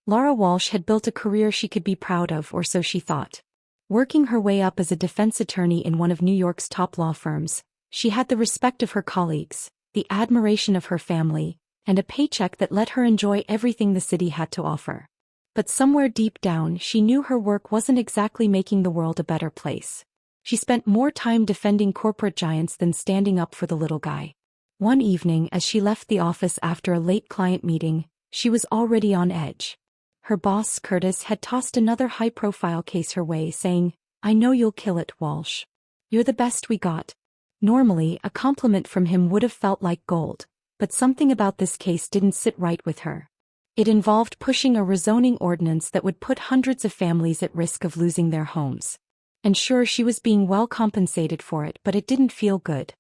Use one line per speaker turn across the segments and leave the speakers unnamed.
Laura Walsh had built a career she could be proud of, or so she thought. Working her way up as a defense attorney in one of New York's top law firms, she had the respect of her colleagues, the admiration of her family, and a paycheck that let her enjoy everything the city had to offer. But somewhere deep down she knew her work wasn't exactly making the world a better place. She spent more time defending corporate giants than standing up for the little guy. One evening as she left the office after a late client meeting, she was already on edge. Her boss, Curtis, had tossed another high-profile case her way, saying, "I know you'll kill it, Walsh. You're the best we got." Normally, a compliment from him would have felt like gold, but something about this case didn't sit right with her. It involved pushing a rezoning ordinance that would put hundreds of families at risk of losing their homes. And sure, she was being well compensated for it, but it didn't feel good.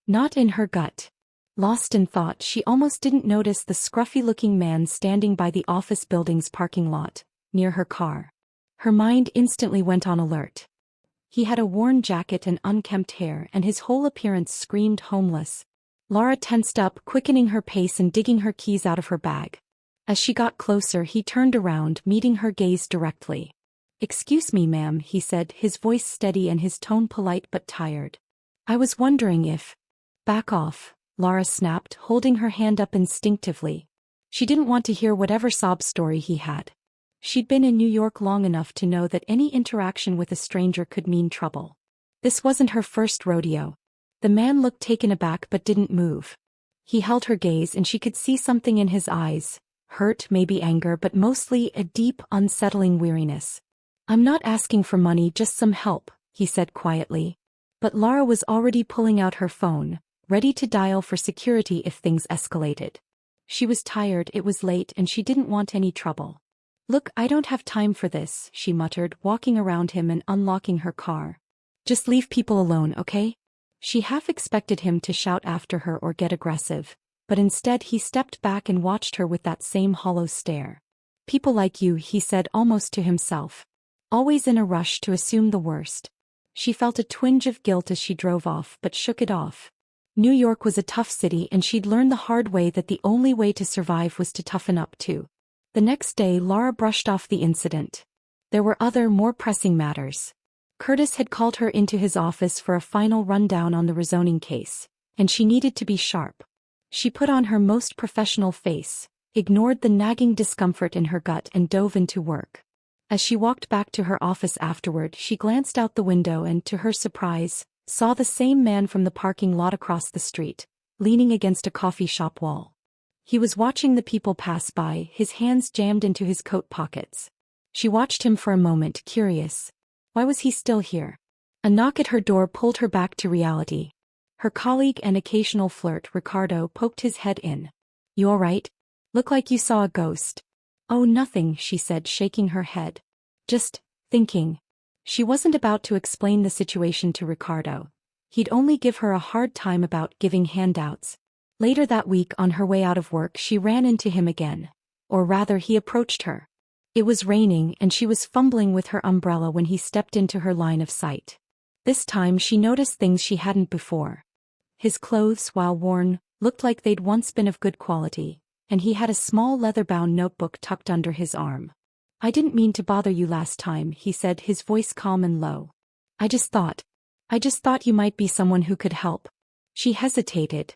Not in her gut. Lost in thought, she almost didn't notice the scruffy-looking man standing by the office building's parking lot, near her car. Her mind instantly went on alert. He had a worn jacket and unkempt hair, and his whole appearance screamed homeless. Laura tensed up, quickening her pace and digging her keys out of her bag. As she got closer, he turned around, meeting her gaze directly. "Excuse me, ma'am," he said, his voice steady and his tone polite but tired. "I was wondering if—" "Back off," Laura snapped, holding her hand up instinctively. She didn't want to hear whatever sob story he had. She'd been in New York long enough to know that any interaction with a stranger could mean trouble. This wasn't her first rodeo. The man looked taken aback but didn't move. He held her gaze and she could see something in his eyes, hurt, maybe anger, but mostly a deep, unsettling weariness. "I'm not asking for money, just some help," he said quietly. But Laura was already pulling out her phone, ready to dial for security if things escalated. She was tired, it was late, and she didn't want any trouble. "Look, I don't have time for this," she muttered, walking around him and unlocking her car. "Just leave people alone, okay?" She half expected him to shout after her or get aggressive, but instead he stepped back and watched her with that same hollow stare. "People like you," he said almost to himself. "Always in a rush to assume the worst." She felt a twinge of guilt as she drove off, but shook it off. New York was a tough city, and she'd learned the hard way that the only way to survive was to toughen up too. The next day, Laura brushed off the incident. There were other, more pressing matters. Curtis had called her into his office for a final rundown on the rezoning case, and she needed to be sharp. She put on her most professional face, ignored the nagging discomfort in her gut, and dove into work. As she walked back to her office afterward, she glanced out the window and, to her surprise, saw the same man from the parking lot across the street, leaning against a coffee shop wall. He was watching the people pass by, his hands jammed into his coat pockets. She watched him for a moment, curious. Why was he still here? A knock at her door pulled her back to reality. Her colleague and occasional flirt, Ricardo, poked his head in. "You all right? Look like you saw a ghost." "Oh, nothing," she said, shaking her head. "Just thinking." She wasn't about to explain the situation to Ricardo. He'd only give her a hard time about giving handouts. Later that week, on her way out of work, she ran into him again. Or rather, he approached her. It was raining, and she was fumbling with her umbrella when he stepped into her line of sight. This time she noticed things she hadn't before. His clothes, while worn, looked like they'd once been of good quality, and he had a small leather-bound notebook tucked under his arm. "I didn't mean to bother you last time," he said, his voice calm and low. I just thought you might be someone who could help." She hesitated.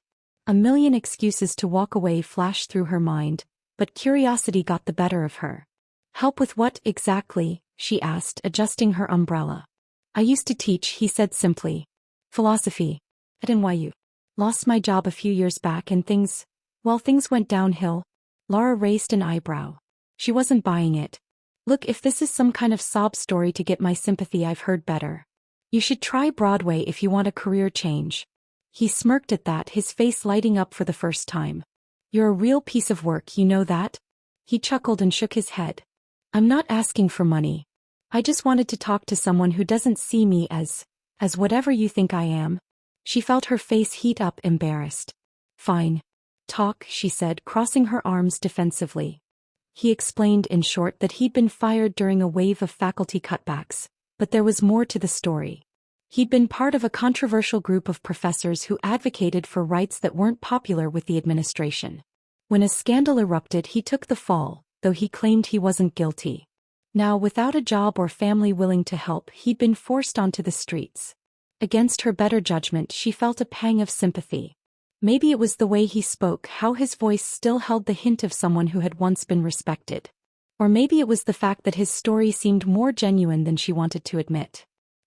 A million excuses to walk away flashed through her mind, but curiosity got the better of her. "Help with what, exactly?" she asked, adjusting her umbrella. "I used to teach," he said simply. "Philosophy. At NYU. Lost my job a few years back and things went downhill." Laura raised an eyebrow. She wasn't buying it. "Look, if this is some kind of sob story to get my sympathy, I've heard better. You should try Broadway if you want a career change." He smirked at that, his face lighting up for the first time. "You're a real piece of work, you know that?" He chuckled and shook his head. "I'm not asking for money. I just wanted to talk to someone who doesn't see me as whatever you think I am." She felt her face heat up, embarrassed. "Fine. Talk," she said, crossing her arms defensively. He explained in short that he'd been fired during a wave of faculty cutbacks, but there was more to the story. He'd been part of a controversial group of professors who advocated for rights that weren't popular with the administration. When a scandal erupted, he took the fall, though he claimed he wasn't guilty. Now, without a job or family willing to help, he'd been forced onto the streets. Against her better judgment, she felt a pang of sympathy. Maybe it was the way he spoke, how his voice still held the hint of someone who had once been respected. Or maybe it was the fact that his story seemed more genuine than she wanted to admit.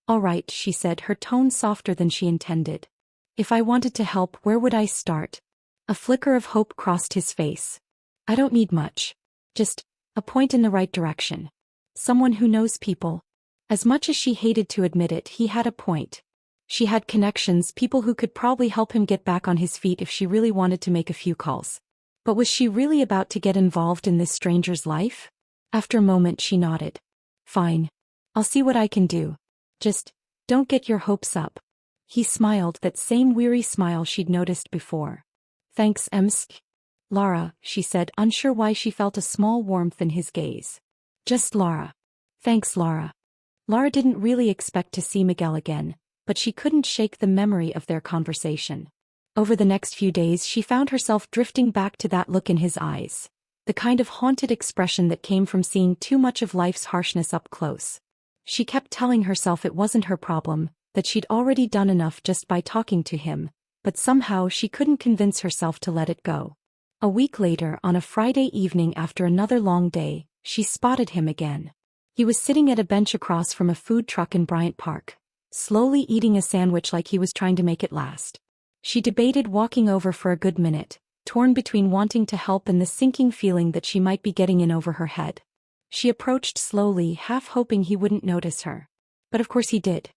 "All right," she said, her tone softer than she intended. "If I wanted to help, where would I start?" A flicker of hope crossed his face. "I don't need much. Just a point in the right direction. Someone who knows people." As much as she hated to admit it, he had a point. She had connections, people who could probably help him get back on his feet if she really wanted to make a few calls. But was she really about to get involved in this stranger's life? After a moment, she nodded. "Fine. I'll see what I can do. Just don't get your hopes up." He smiled, that same weary smile she'd noticed before. "Thanks, Emsk." "Lara," she said, unsure why she felt a small warmth in his gaze. "Just Lara." "Thanks, Lara." Lara didn't really expect to see Miguel again, but she couldn't shake the memory of their conversation. Over the next few days, she found herself drifting back to that look in his eyes, the kind of haunted expression that came from seeing too much of life's harshness up close. She kept telling herself it wasn't her problem, that she'd already done enough just by talking to him, but somehow she couldn't convince herself to let it go. A week later, on a Friday evening after another long day, she spotted him again. He was sitting at a bench across from a food truck in Bryant Park, slowly eating a sandwich like he was trying to make it last. She debated walking over for a good minute, torn between wanting to help and the sinking feeling that she might be getting in over her head. She approached slowly, half hoping he wouldn't notice her. But of course he did.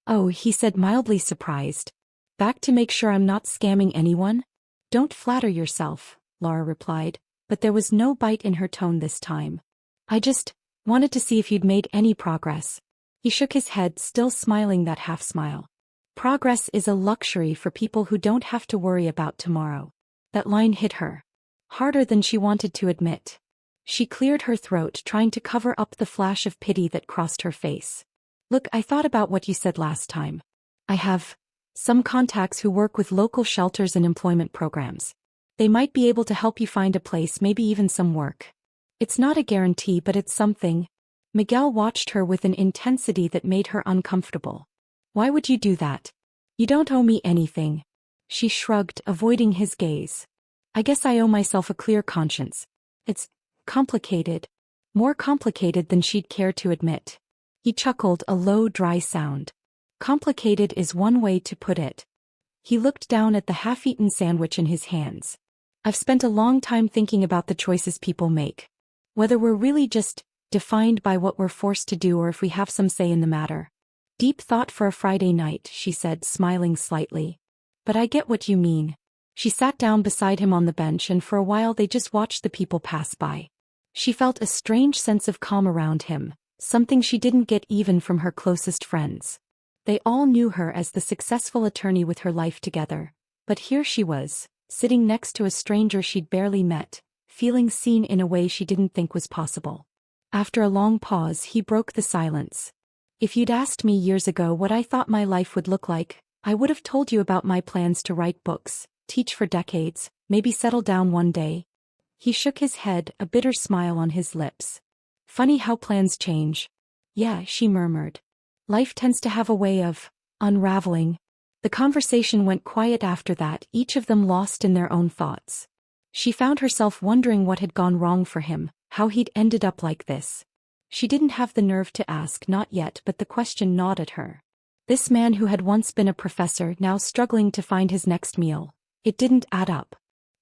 "Oh," he said, mildly surprised. "Back to make sure I'm not scamming anyone?" "Don't flatter yourself," Lara replied, but there was no bite in her tone this time. "I just wanted to see if you'd made any progress." He shook his head, still smiling that half smile. "Progress is a luxury for people who don't have to worry about tomorrow." That line hit her harder than she wanted to admit. She cleared her throat, trying to cover up the flash of pity that crossed her face. "Look, I thought about what you said last time. I have some contacts who work with local shelters and employment programs. They might be able to help you find a place, maybe even some work. It's not a guarantee, but it's something." Miguel watched her with an intensity that made her uncomfortable. "Why would you do that? You don't owe me anything." She shrugged, avoiding his gaze. "I guess I owe myself a clear conscience. It's complicated. More complicated than she'd care to admit." He chuckled, a low, dry sound. "Complicated is one way to put it." He looked down at the half-eaten sandwich in his hands. "I've spent a long time thinking about the choices people make. Whether we're really just defined by what we're forced to do or if we have some say in the matter." "Deep thought for a Friday night," she said, smiling slightly. "But I get what you mean." She sat down beside him on the bench, and for a while they just watched the people pass by. She felt a strange sense of calm around him, something she didn't get even from her closest friends. They all knew her as the successful attorney with her life together, but here she was, sitting next to a stranger she'd barely met, feeling seen in a way she didn't think was possible. After a long pause, he broke the silence. "If you'd asked me years ago what I thought my life would look like, I would have told you about my plans to write books, teach for decades, maybe settle down one day." He shook his head, a bitter smile on his lips. "Funny how plans change." "Yeah," she murmured. "Life tends to have a way of unraveling." The conversation went quiet after that, each of them lost in their own thoughts. She found herself wondering what had gone wrong for him, how he'd ended up like this. She didn't have the nerve to ask, not yet, but the question gnawed at her. This man who had once been a professor, now struggling to find his next meal. It didn't add up.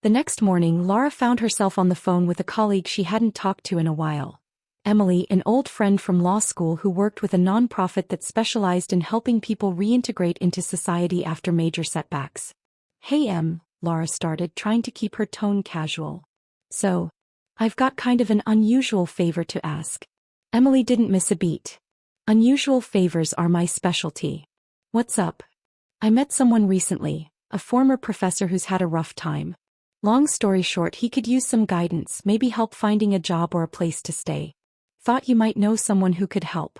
The next morning, Lara found herself on the phone with a colleague she hadn't talked to in a while. Emily, an old friend from law school who worked with a nonprofit that specialized in helping people reintegrate into society after major setbacks. "Hey Em," Lara started, trying to keep her tone casual. "So, I've got kind of an unusual favor to ask." Emily didn't miss a beat. "Unusual favors are my specialty." "What's up?" "I met someone recently, a former professor who's had a rough time. Long story short, he could use some guidance, maybe help finding a job or a place to stay. Thought you might know someone who could help."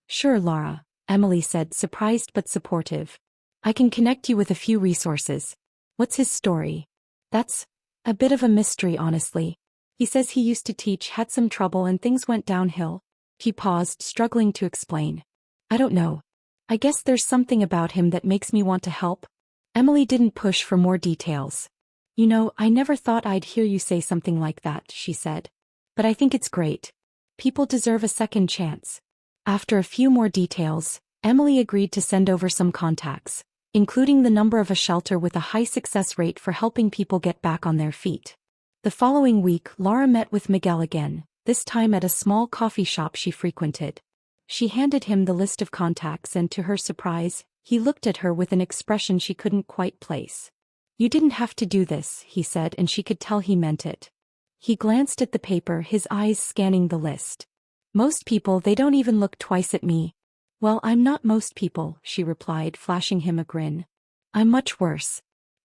"Sure, Lara," Emily said, surprised but supportive. "I can connect you with a few resources." "What's his story?" "That's a bit of a mystery, honestly. He says he used to teach, had some trouble and things went downhill. He paused, struggling to explain. I don't know. I guess there's something about him that makes me want to help. Emily didn't push for more details. You know, I never thought I'd hear you say something like that, she said. But I think it's great. People deserve a second chance. After a few more details, Emily agreed to send over some contacts, including the number of a shelter with a high success rate for helping people get back on their feet. The following week, Laura met with Miguel again, this time at a small coffee shop she frequented. She handed him the list of contacts and to her surprise, he looked at her with an expression she couldn't quite place. You didn't have to do this, he said, and she could tell he meant it. He glanced at the paper, his eyes scanning the list. Most people, they don't even look twice at me. Well, I'm not most people, she replied, flashing him a grin. I'm much worse.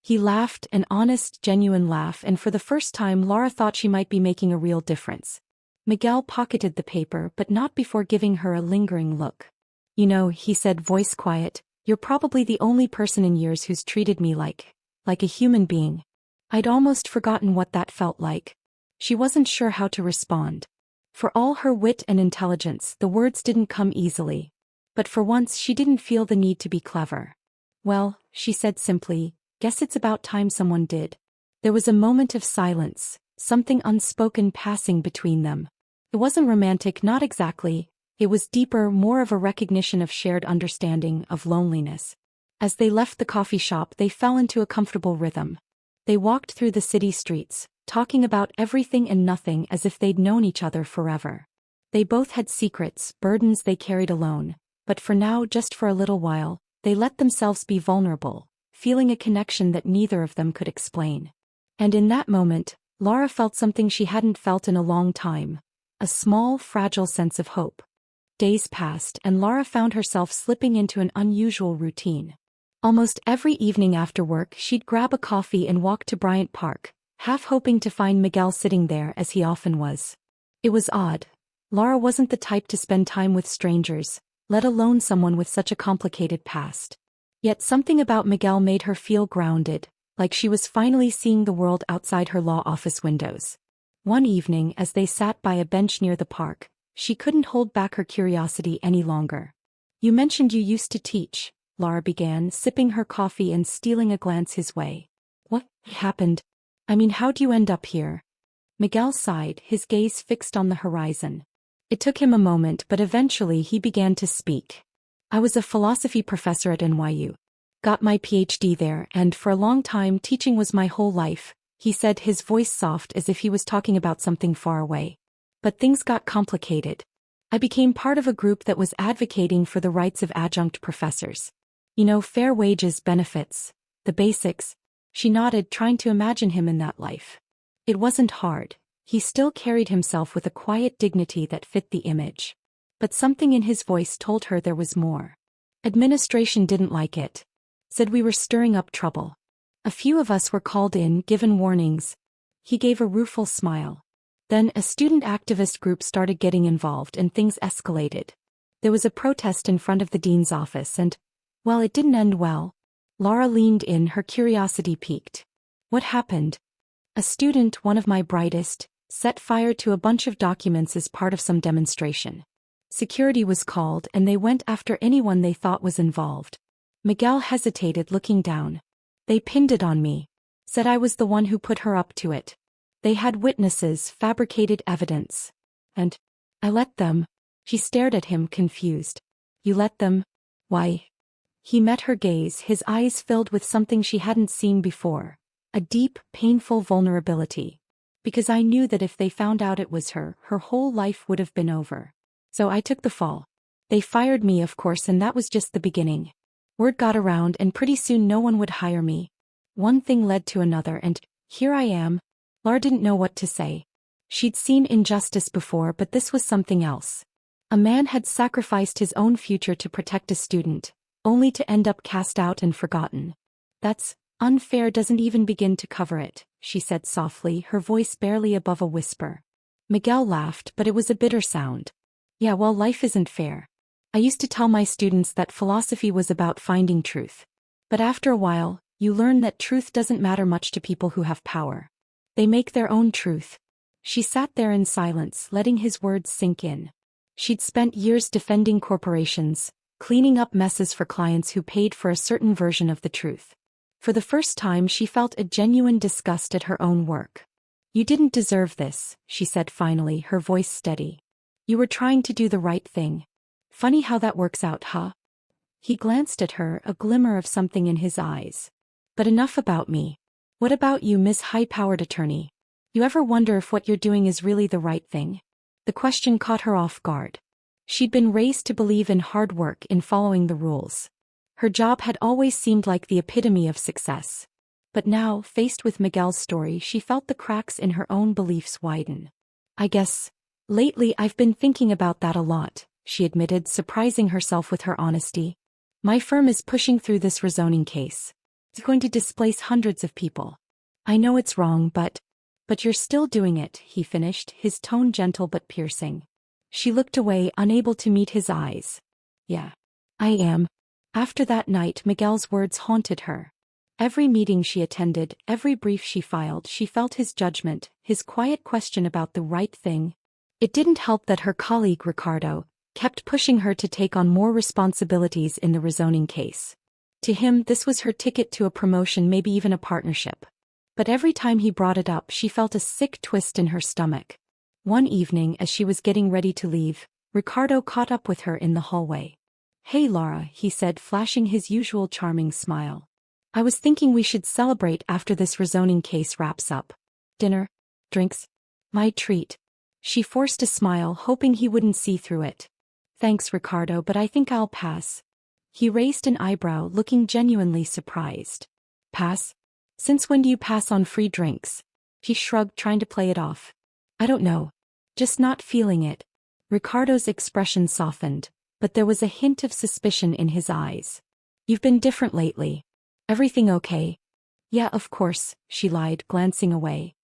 He laughed, an honest, genuine laugh, and for the first time Laura thought she might be making a real difference. Miguel pocketed the paper, but not before giving her a lingering look. You know, he said, voice quiet, you're probably the only person in years who's treated me like a human being. I'd almost forgotten what that felt like. She wasn't sure how to respond. For all her wit and intelligence, the words didn't come easily. But for once she didn't feel the need to be clever. Well, she said simply, guess it's about time someone did. There was a moment of silence, something unspoken passing between them. It wasn't romantic, not exactly. It was deeper, more of a recognition of shared understanding, of loneliness. As they left the coffee shop, they fell into a comfortable rhythm. They walked through the city streets, talking about everything and nothing as if they'd known each other forever. They both had secrets, burdens they carried alone, but for now, just for a little while, they let themselves be vulnerable, feeling a connection that neither of them could explain. And in that moment, Laura felt something she hadn't felt in a long time, a small, fragile sense of hope. Days passed and Laura found herself slipping into an unusual routine. Almost every evening after work she'd grab a coffee and walk to Bryant Park, half hoping to find Miguel sitting there as he often was. It was odd. Laura wasn't the type to spend time with strangers, let alone someone with such a complicated past. Yet something about Miguel made her feel grounded, like she was finally seeing the world outside her law office windows. One evening, as they sat by a bench near the park, she couldn't hold back her curiosity any longer. You mentioned you used to teach, Laura began, sipping her coffee and stealing a glance his way. What happened? I mean, how'd you end up here? Miguel sighed, his gaze fixed on the horizon. It took him a moment, but eventually he began to speak. I was a philosophy professor at NYU. Got my PhD there, and for a long time teaching was my whole life, he said, his voice soft as if he was talking about something far away. But things got complicated. I became part of a group that was advocating for the rights of adjunct professors. You know, fair wages, benefits, the basics. She nodded, trying to imagine him in that life. It wasn't hard. He still carried himself with a quiet dignity that fit the image. But something in his voice told her there was more. Administration didn't like it. Said we were stirring up trouble. A few of us were called in, given warnings. He gave a rueful smile. Then a student activist group started getting involved and things escalated. There was a protest in front of the dean's office and, well, it didn't end well. Laura leaned in, her curiosity piqued. What happened? A student, one of my brightest, set fire to a bunch of documents as part of some demonstration. Security was called and they went after anyone they thought was involved. Miguel hesitated, looking down. They pinned it on me. Said I was the one who put her up to it. They had witnesses, fabricated evidence. And I let them. She stared at him, confused. You let them? Why? He met her gaze, his eyes filled with something she hadn't seen before. A deep, painful vulnerability. Because I knew that if they found out it was her, her whole life would have been over. So I took the fall. They fired me, of course, and that was just the beginning. Word got around and pretty soon no one would hire me. One thing led to another and here I am. Laura didn't know what to say. She'd seen injustice before, but this was something else. A man had sacrificed his own future to protect a student, only to end up cast out and forgotten. That's unfair, doesn't even begin to cover it, she said softly, her voice barely above a whisper. Miguel laughed, but it was a bitter sound. Yeah, well, life isn't fair. I used to tell my students that philosophy was about finding truth. But after a while, you learn that truth doesn't matter much to people who have power. They make their own truth. She sat there in silence, letting his words sink in. She'd spent years defending corporations, cleaning up messes for clients who paid for a certain version of the truth. For the first time she felt a genuine disgust at her own work. "You didn't deserve this," she said finally, her voice steady. "You were trying to do the right thing. Funny how that works out, huh?" He glanced at her, a glimmer of something in his eyes. "But enough about me. What about you, Miss High-Powered Attorney? You ever wonder if what you're doing is really the right thing?" The question caught her off guard. She'd been raised to believe in hard work, in following the rules. Her job had always seemed like the epitome of success. But now, faced with Miguel's story, she felt the cracks in her own beliefs widen. "I guess, lately I've been thinking about that a lot," she admitted, surprising herself with her honesty. "My firm is pushing through this rezoning case. It's going to displace hundreds of people. I know it's wrong, but you're still doing it," he finished, his tone gentle but piercing. She looked away, unable to meet his eyes. "Yeah, I am." After that night, Miguel's words haunted her. Every meeting she attended, every brief she filed, she felt his judgment, his quiet question about the right thing. It didn't help that her colleague Ricardo kept pushing her to take on more responsibilities in the rezoning case. To him, this was her ticket to a promotion, maybe even a partnership. But every time he brought it up, she felt a sick twist in her stomach. One evening, as she was getting ready to leave, Ricardo caught up with her in the hallway. "Hey Laura," he said, flashing his usual charming smile. "I was thinking we should celebrate after this rezoning case wraps up. Dinner? Drinks? My treat." She forced a smile, hoping he wouldn't see through it. "Thanks, Ricardo, but I think I'll pass." He raised an eyebrow, looking genuinely surprised. "Pass? Since when do you pass on free drinks?" She shrugged, trying to play it off. "I don't know. Just not feeling it." Ricardo's expression softened, but there was a hint of suspicion in his eyes. "You've been different lately. Everything okay?" "Yeah, of course," she lied, glancing away.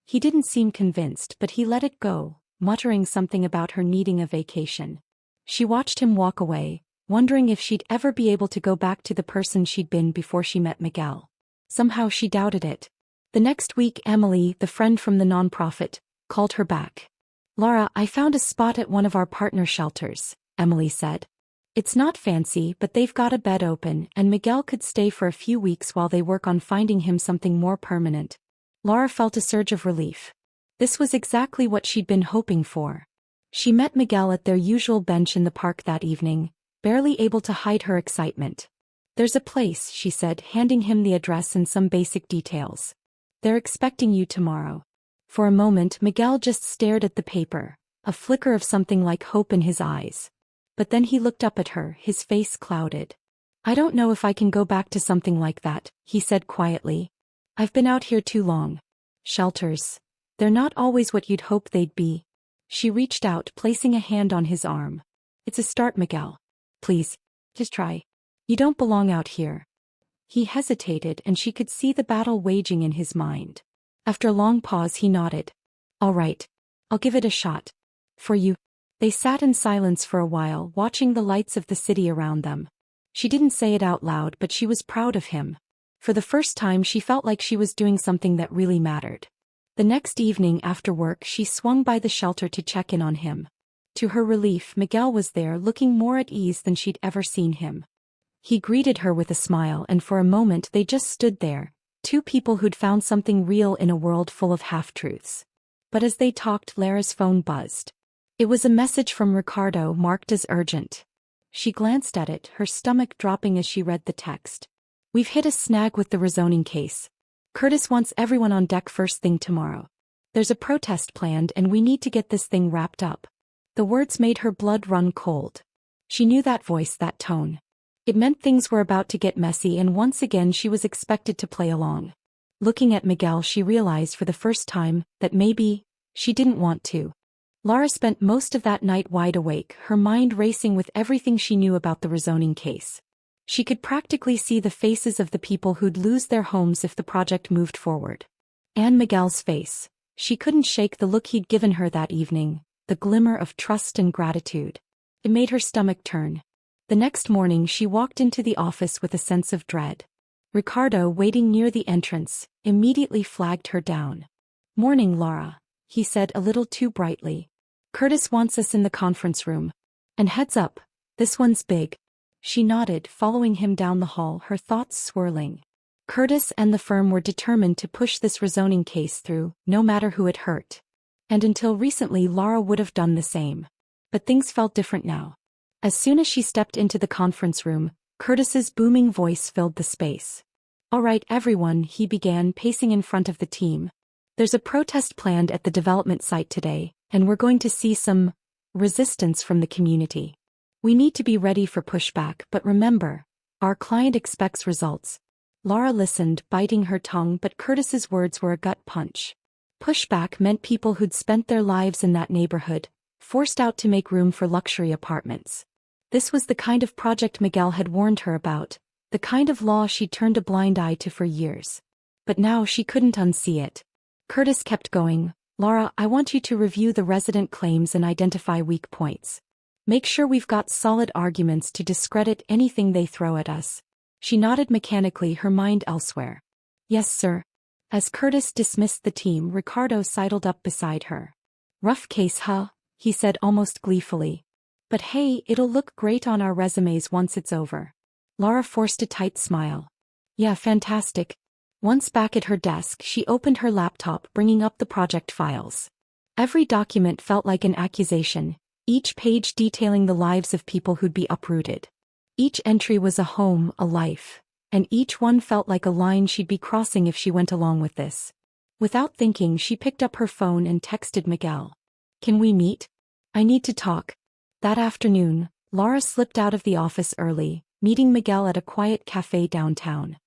He didn't seem convinced, but he let it go, muttering something about her needing a vacation. She watched him walk away, wondering if she'd ever be able to go back to the person she'd been before she met Miguel. Somehow she doubted it. The next week, Emily, the friend from the nonprofit, called her back. "Laura, I found a spot at one of our partner shelters," Emily said. "It's not fancy, but they've got a bed open, and Miguel could stay for a few weeks while they work on finding him something more permanent." Laura felt a surge of relief. This was exactly what she'd been hoping for. She met Miguel at their usual bench in the park that evening, barely able to hide her excitement. "There's a place," she said, handing him the address and some basic details. "They're expecting you tomorrow." For a moment, Miguel just stared at the paper, a flicker of something like hope in his eyes. But then he looked up at her, his face clouded. "I don't know if I can go back to something like that," he said quietly. "I've been out here too long. Shelters. They're not always what you'd hope they'd be." She reached out, placing a hand on his arm. "It's a start, Miguel. Please, just try. You don't belong out here." He hesitated, and she could see the battle waging in his mind. After a long pause, he nodded. "All right. I'll give it a shot. For you." They sat in silence for a while, watching the lights of the city around them. She didn't say it out loud, but she was proud of him. For the first time, she felt like she was doing something that really mattered. The next evening after work, she swung by the shelter to check in on him. To her relief, Miguel was there, looking more at ease than she'd ever seen him. He greeted her with a smile, and for a moment they just stood there, two people who'd found something real in a world full of half-truths. But as they talked, Lara's phone buzzed. It was a message from Ricardo, marked as urgent. She glanced at it, her stomach dropping as she read the text. "We've hit a snag with the rezoning case. Curtis wants everyone on deck first thing tomorrow. There's a protest planned and we need to get this thing wrapped up." The words made her blood run cold. She knew that voice, that tone. It meant things were about to get messy, and once again she was expected to play along. Looking at Miguel, she realized for the first time that maybe she didn't want to. Lara spent most of that night wide awake, her mind racing with everything she knew about the rezoning case. She could practically see the faces of the people who'd lose their homes if the project moved forward. And Miguel's face. She couldn't shake the look he'd given her that evening, the glimmer of trust and gratitude. It made her stomach turn. The next morning she walked into the office with a sense of dread. Ricardo, waiting near the entrance, immediately flagged her down. "Morning, Lara," he said a little too brightly. Curtis wants us in the conference room. And heads up, this one's big. She nodded, following him down the hall, her thoughts swirling. Curtis and the firm were determined to push this rezoning case through, no matter who it hurt. And until recently Lara would have done the same. But things felt different now. As soon as she stepped into the conference room, Curtis's booming voice filled the space. "All right, everyone," he began, pacing in front of the team. "There's a protest planned at the development site today, and we're going to see some resistance from the community. We need to be ready for pushback, but remember, our client expects results." Lara listened, biting her tongue, but Curtis's words were a gut punch. Pushback meant people who'd spent their lives in that neighborhood, forced out to make room for luxury apartments. This was the kind of project Miguel had warned her about, the kind of law she'd turned a blind eye to for years. But now she couldn't unsee it. Curtis kept going. "Lara, I want you to review the resident claims and identify weak points. Make sure we've got solid arguments to discredit anything they throw at us." She nodded mechanically, her mind elsewhere. "Yes, sir." As Curtis dismissed the team, Ricardo sidled up beside her. "Rough case, huh?" he said almost gleefully. "But hey, it'll look great on our resumes once it's over." Lara forced a tight smile. "Yeah, fantastic." Once back at her desk, she opened her laptop, bringing up the project files. Every document felt like an accusation, each page detailing the lives of people who'd be uprooted. Each entry was a home, a life, and each one felt like a line she'd be crossing if she went along with this. Without thinking, she picked up her phone and texted Miguel. "Can we meet? I need to talk." That afternoon, Lara slipped out of the office early, meeting Miguel at a quiet cafe downtown.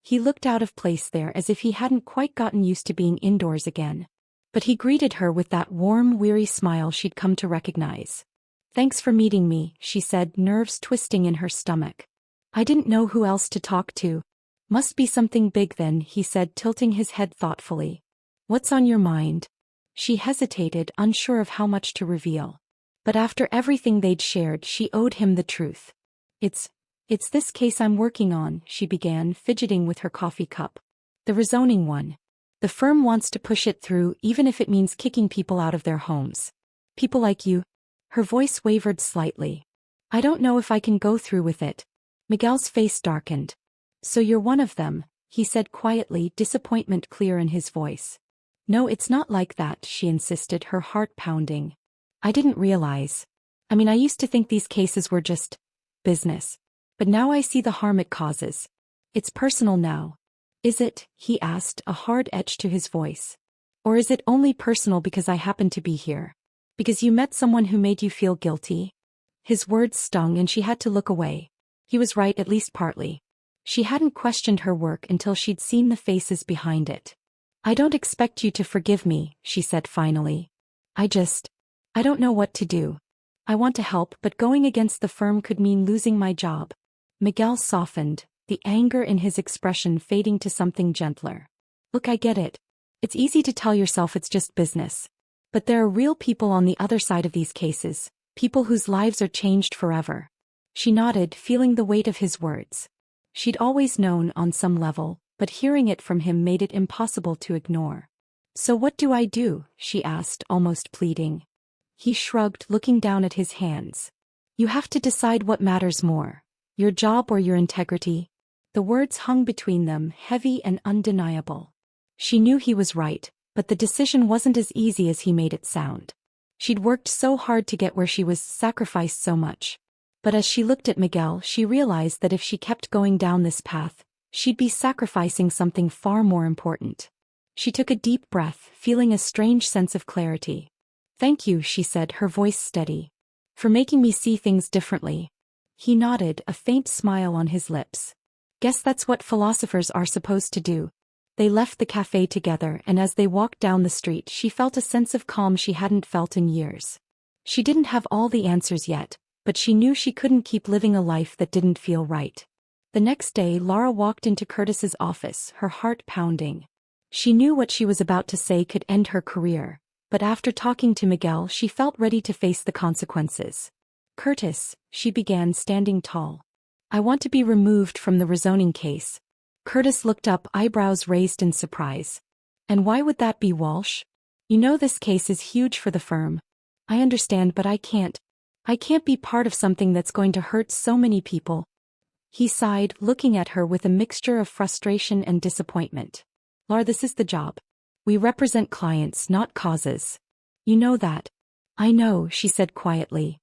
He looked out of place there, as if he hadn't quite gotten used to being indoors again. But he greeted her with that warm, weary smile she'd come to recognize. "Thanks for meeting me," she said, nerves twisting in her stomach. "I didn't know who else to talk to." "Must be something big then," he said, tilting his head thoughtfully. "What's on your mind?" She hesitated, unsure of how much to reveal. But after everything they'd shared, she owed him the truth. It's this case I'm working on," she began, fidgeting with her coffee cup. "The rezoning one. The firm wants to push it through, even if it means kicking people out of their homes. People like you." Her voice wavered slightly. "I don't know if I can go through with it." Miguel's face darkened. "So you're one of them," he said quietly, disappointment clear in his voice. "No, it's not like that," she insisted, her heart pounding. "I didn't realize. I used to think these cases were just business. But now I see the harm it causes. It's personal now." "Is it?" he asked, a hard edge to his voice. "Or is it only personal because I happen to be here? Because you met someone who made you feel guilty?" His words stung and she had to look away. He was right, at least partly. She hadn't questioned her work until she'd seen the faces behind it. "I don't expect you to forgive me," she said finally. I don't know what to do. I want to help, but going against the firm could mean losing my job." Miguel softened, the anger in his expression fading to something gentler. "Look, I get it. It's easy to tell yourself it's just business. But there are real people on the other side of these cases, people whose lives are changed forever." She nodded, feeling the weight of his words. She'd always known on some level, but hearing it from him made it impossible to ignore. "So what do I do?" she asked, almost pleading. He shrugged, looking down at his hands. "You have to decide what matters more, your job or your integrity." The words hung between them, heavy and undeniable. She knew he was right, but the decision wasn't as easy as he made it sound. She'd worked so hard to get where she was, sacrificed so much. But as she looked at Miguel, she realized that if she kept going down this path, she'd be sacrificing something far more important. She took a deep breath, feeling a strange sense of clarity. "Thank you," she said, her voice steady. "For making me see things differently." He nodded, a faint smile on his lips. "Guess that's what philosophers are supposed to do." They left the cafe together, and as they walked down the street, she felt a sense of calm she hadn't felt in years. She didn't have all the answers yet, but she knew she couldn't keep living a life that didn't feel right. The next day, Lara walked into Curtis's office, her heart pounding. She knew what she was about to say could end her career, but after talking to Miguel, she felt ready to face the consequences. "Curtis," she began, standing tall. "I want to be removed from the rezoning case." Curtis looked up, eyebrows raised in surprise. "And why would that be, Walsh?" You know this case is huge for the firm. I understand, but I can't. I can't be part of something that's going to hurt so many people. He sighed, looking at her with a mixture of frustration and disappointment. Lara, this is the job. We represent clients, not causes. You know that. I know, she said quietly.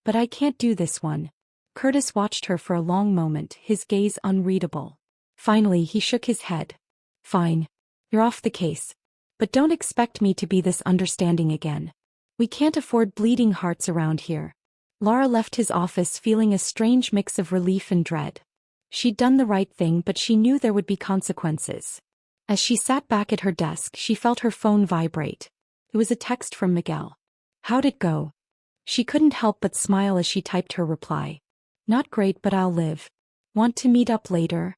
But I can't do this one. Curtis watched her for a long moment, his gaze unreadable. Finally, he shook his head. Fine. You're off the case. But don't expect me to be this understanding again. We can't afford bleeding hearts around here. Lara left his office feeling a strange mix of relief and dread. She'd done the right thing, but she knew there would be consequences. As she sat back at her desk, she felt her phone vibrate. It was a text from Miguel. How'd it go? She couldn't help but smile as she typed her reply. Not great, but I'll live. Want to meet up later?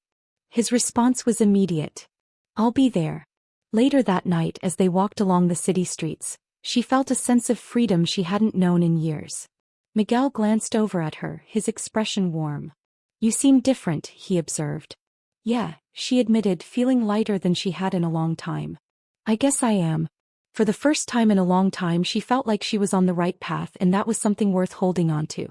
His response was immediate. I'll be there. Later that night, as they walked along the city streets, she felt a sense of freedom she hadn't known in years. Miguel glanced over at her, his expression warm. You seem different, he observed. Yeah, she admitted, feeling lighter than she had in a long time. I guess I am. For the first time in a long time, she felt like she was on the right path, and that was something worth holding on to.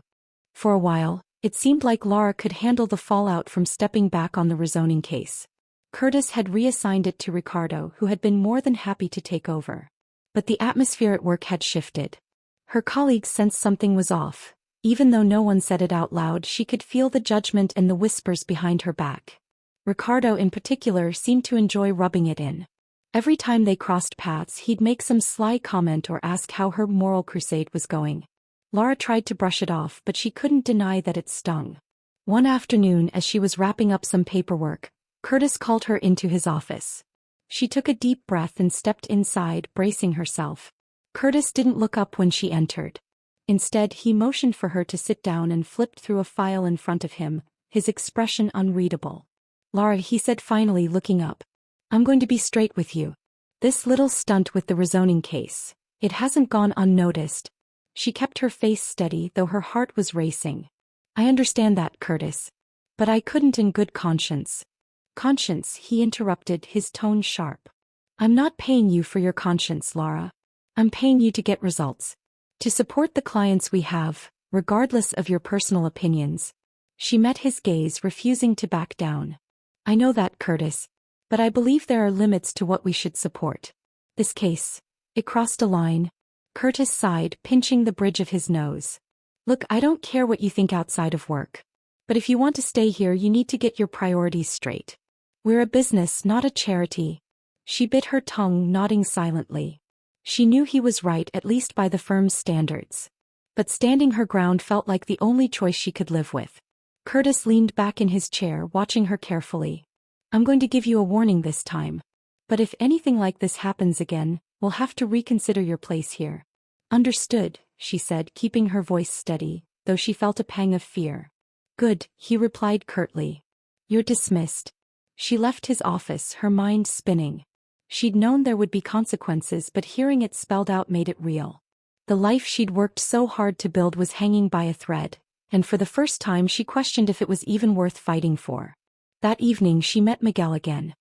For a while, it seemed like Lara could handle the fallout from stepping back on the rezoning case. Curtis had reassigned it to Ricardo, who had been more than happy to take over. But the atmosphere at work had shifted. Her colleagues sensed something was off. Even though no one said it out loud, she could feel the judgment and the whispers behind her back. Ricardo in particular seemed to enjoy rubbing it in. Every time they crossed paths, he'd make some sly comment or ask how her moral crusade was going. Lara tried to brush it off, but she couldn't deny that it stung. One afternoon, as she was wrapping up some paperwork, Curtis called her into his office. She took a deep breath and stepped inside, bracing herself. Curtis didn't look up when she entered. Instead, he motioned for her to sit down and flipped through a file in front of him, his expression unreadable. Lara, he said finally, looking up. I'm going to be straight with you. This little stunt with the rezoning case, it hasn't gone unnoticed. She kept her face steady, though her heart was racing. I understand that, Curtis. But I couldn't in good conscience. Conscience, he interrupted, his tone sharp. I'm not paying you for your conscience, Lara. I'm paying you to get results. To support the clients we have, regardless of your personal opinions. She met his gaze, refusing to back down. I know that, Curtis. But I believe there are limits to what we should support. This case, it crossed a line. Curtis sighed, pinching the bridge of his nose. Look, I don't care what you think outside of work. But if you want to stay here, you need to get your priorities straight. We're a business, not a charity. She bit her tongue, nodding silently. She knew he was right, at least by the firm's standards. But standing her ground felt like the only choice she could live with. Curtis leaned back in his chair, watching her carefully. I'm going to give you a warning this time. But if anything like this happens again, we'll have to reconsider your place here. Understood, she said, keeping her voice steady, though she felt a pang of fear. Good, he replied curtly. You're dismissed. She left his office, her mind spinning. She'd known there would be consequences, but hearing it spelled out made it real. The life she'd worked so hard to build was hanging by a thread, and for the first time she questioned if it was even worth fighting for. That evening she met Miguel again.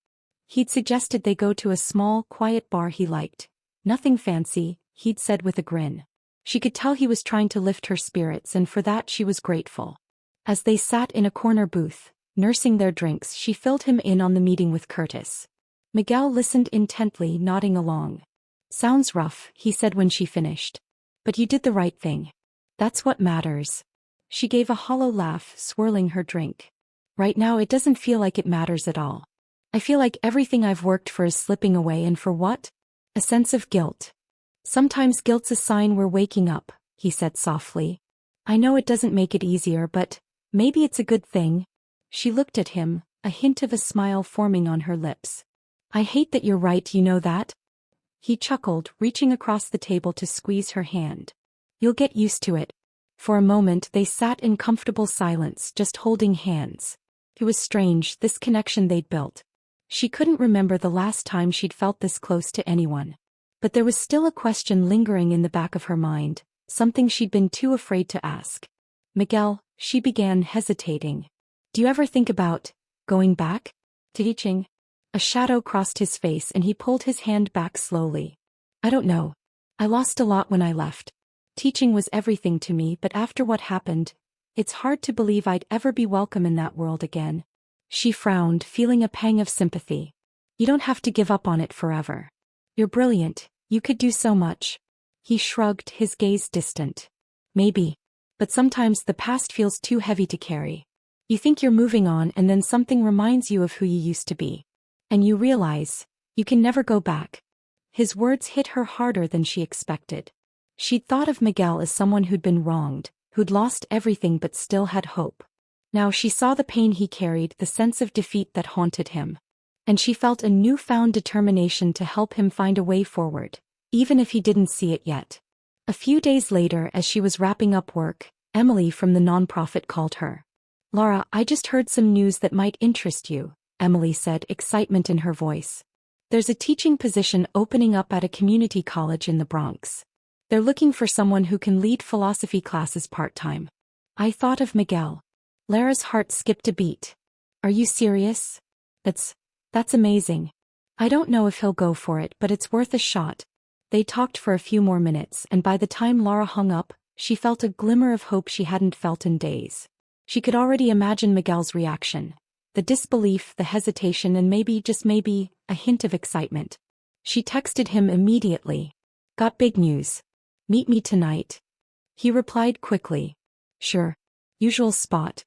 He'd suggested they go to a small, quiet bar he liked. Nothing fancy, he'd said with a grin. She could tell he was trying to lift her spirits, and for that she was grateful. As they sat in a corner booth, nursing their drinks, she filled him in on the meeting with Curtis. Miguel listened intently, nodding along. Sounds rough, he said when she finished. But you did the right thing. That's what matters. She gave a hollow laugh, swirling her drink. Right now it doesn't feel like it matters at all. I feel like everything I've worked for is slipping away, and for what? A sense of guilt. Sometimes guilt's a sign we're waking up, he said softly. I know it doesn't make it easier, but maybe it's a good thing. She looked at him, a hint of a smile forming on her lips. I hate that you're right, you know that? He chuckled, reaching across the table to squeeze her hand. You'll get used to it. For a moment they sat in comfortable silence, just holding hands. It was strange, this connection they'd built. She couldn't remember the last time she'd felt this close to anyone. But there was still a question lingering in the back of her mind, something she'd been too afraid to ask. Miguel, she began, hesitating. Do you ever think about going back to teaching? A shadow crossed his face and he pulled his hand back slowly. I don't know. I lost a lot when I left. Teaching was everything to me, but after what happened, it's hard to believe I'd ever be welcome in that world again. She frowned, feeling a pang of sympathy. You don't have to give up on it forever. You're brilliant, you could do so much. He shrugged, his gaze distant. Maybe. But sometimes the past feels too heavy to carry. You think you're moving on and then something reminds you of who you used to be. And you realize, you can never go back. His words hit her harder than she expected. She'd thought of Miguel as someone who'd been wronged, who'd lost everything but still had hope. Now she saw the pain he carried, the sense of defeat that haunted him. And she felt a newfound determination to help him find a way forward, even if he didn't see it yet. A few days later, as she was wrapping up work, Emily from the nonprofit called her. Laura, I just heard some news that might interest you, Emily said, excitement in her voice. There's a teaching position opening up at a community college in the Bronx. They're looking for someone who can lead philosophy classes part-time. I thought of Miguel. Lara's heart skipped a beat. Are you serious? That's amazing. I don't know if he'll go for it, but it's worth a shot. They talked for a few more minutes, and by the time Laura hung up, she felt a glimmer of hope she hadn't felt in days. She could already imagine Miguel's reaction. The disbelief, the hesitation, and maybe, just maybe, a hint of excitement. She texted him immediately. Got big news. Meet me tonight. He replied quickly. Sure. Usual spot.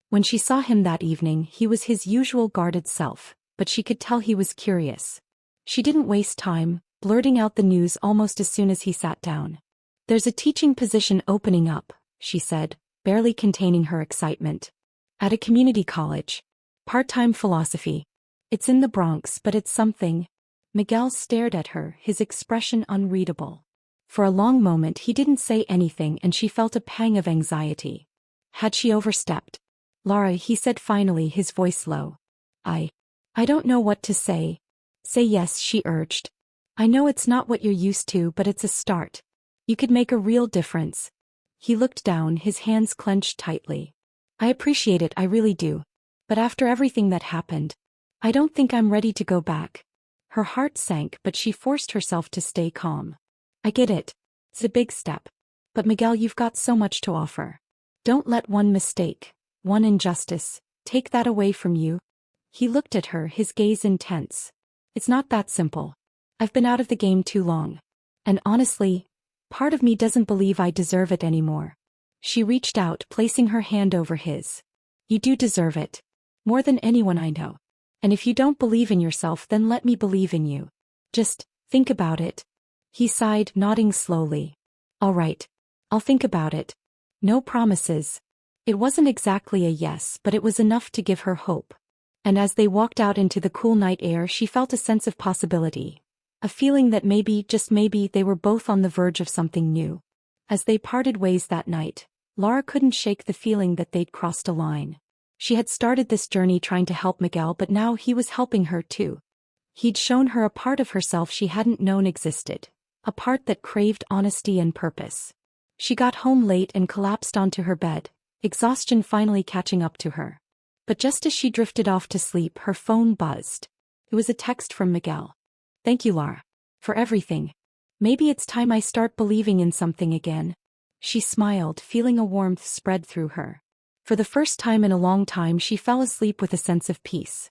When she saw him that evening, he was his usual guarded self, but she could tell he was curious. She didn't waste time, blurting out the news almost as soon as he sat down. There's a teaching position opening up, she said, barely containing her excitement. At a community college. Part-time philosophy. It's in the Bronx, but it's something. Miguel stared at her, his expression unreadable. For a long moment he didn't say anything and she felt a pang of anxiety. Had she overstepped? Laura, he said finally, his voice low. I don't know what to say. Say yes, she urged. I know it's not what you're used to, but it's a start. You could make a real difference. He looked down, his hands clenched tightly. I appreciate it, I really do. But after everything that happened, I don't think I'm ready to go back. Her heart sank, but she forced herself to stay calm. I get it. It's a big step. But Miguel, you've got so much to offer. Don't let one mistake, one injustice, take that away from you. He looked at her, his gaze intense. It's not that simple. I've been out of the game too long. And honestly, part of me doesn't believe I deserve it anymore. She reached out, placing her hand over his. You do deserve it. More than anyone I know. And if you don't believe in yourself, then let me believe in you. Just think about it. He sighed, nodding slowly. All right. I'll think about it. No promises. It wasn't exactly a yes, but it was enough to give her hope. And as they walked out into the cool night air, she felt a sense of possibility. A feeling that maybe, just maybe, they were both on the verge of something new. As they parted ways that night, Laura couldn't shake the feeling that they'd crossed a line. She had started this journey trying to help Miguel, but now he was helping her too. He'd shown her a part of herself she hadn't known existed, a part that craved honesty and purpose. She got home late and collapsed onto her bed, exhaustion finally catching up to her. But just as she drifted off to sleep, her phone buzzed. It was a text from Miguel. Thank you, Laura. For everything. Maybe it's time I start believing in something again. She smiled, feeling a warmth spread through her. For the first time in a long time, she fell asleep with a sense of peace.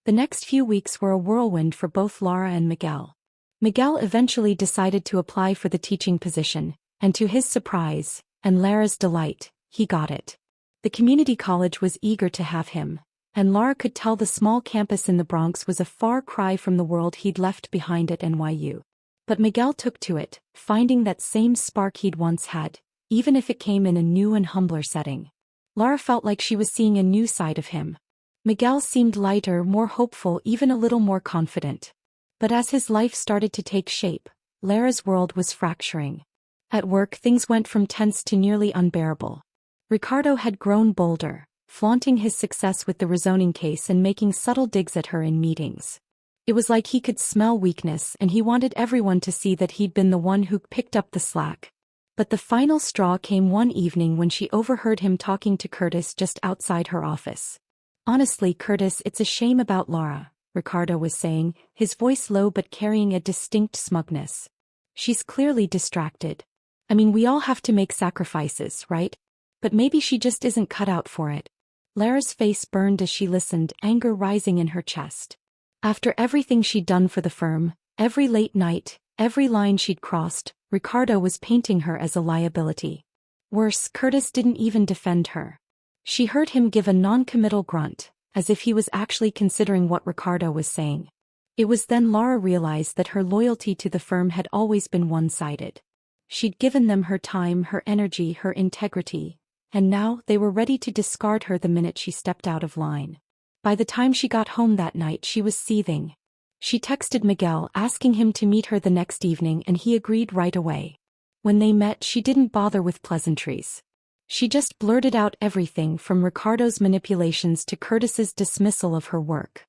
The next few weeks were a whirlwind for both Laura and Miguel. Miguel eventually decided to apply for the teaching position, and to his surprise, and Lara's delight, he got it. The community college was eager to have him, and Laura could tell the small campus in the Bronx was a far cry from the world he'd left behind at NYU. But Miguel took to it, finding that same spark he'd once had, even if it came in a new and humbler setting. Laura felt like she was seeing a new side of him. Miguel seemed lighter, more hopeful, even a little more confident. But as his life started to take shape, Lara's world was fracturing. At work, things went from tense to nearly unbearable. Ricardo had grown bolder, flaunting his success with the rezoning case and making subtle digs at her in meetings. It was like he could smell weakness and he wanted everyone to see that he'd been the one who picked up the slack. But the final straw came one evening when she overheard him talking to Curtis just outside her office. Honestly, Curtis, it's a shame about Laura, Ricardo was saying, his voice low but carrying a distinct smugness. She's clearly distracted. I mean, we all have to make sacrifices, right? But maybe she just isn't cut out for it. Lara's face burned as she listened, anger rising in her chest. After everything she'd done for the firm, every late night, every line she'd crossed, Ricardo was painting her as a liability. Worse, Curtis didn't even defend her. She heard him give a non-committal grunt, as if he was actually considering what Ricardo was saying. It was then Lara realized that her loyalty to the firm had always been one-sided. She'd given them her time, her energy, her integrity, and now they were ready to discard her the minute she stepped out of line. By the time she got home that night, she was seething. She texted Miguel asking him to meet her the next evening, and he agreed right away. When they met, she didn't bother with pleasantries. She just blurted out everything from Ricardo's manipulations to Curtis's dismissal of her work.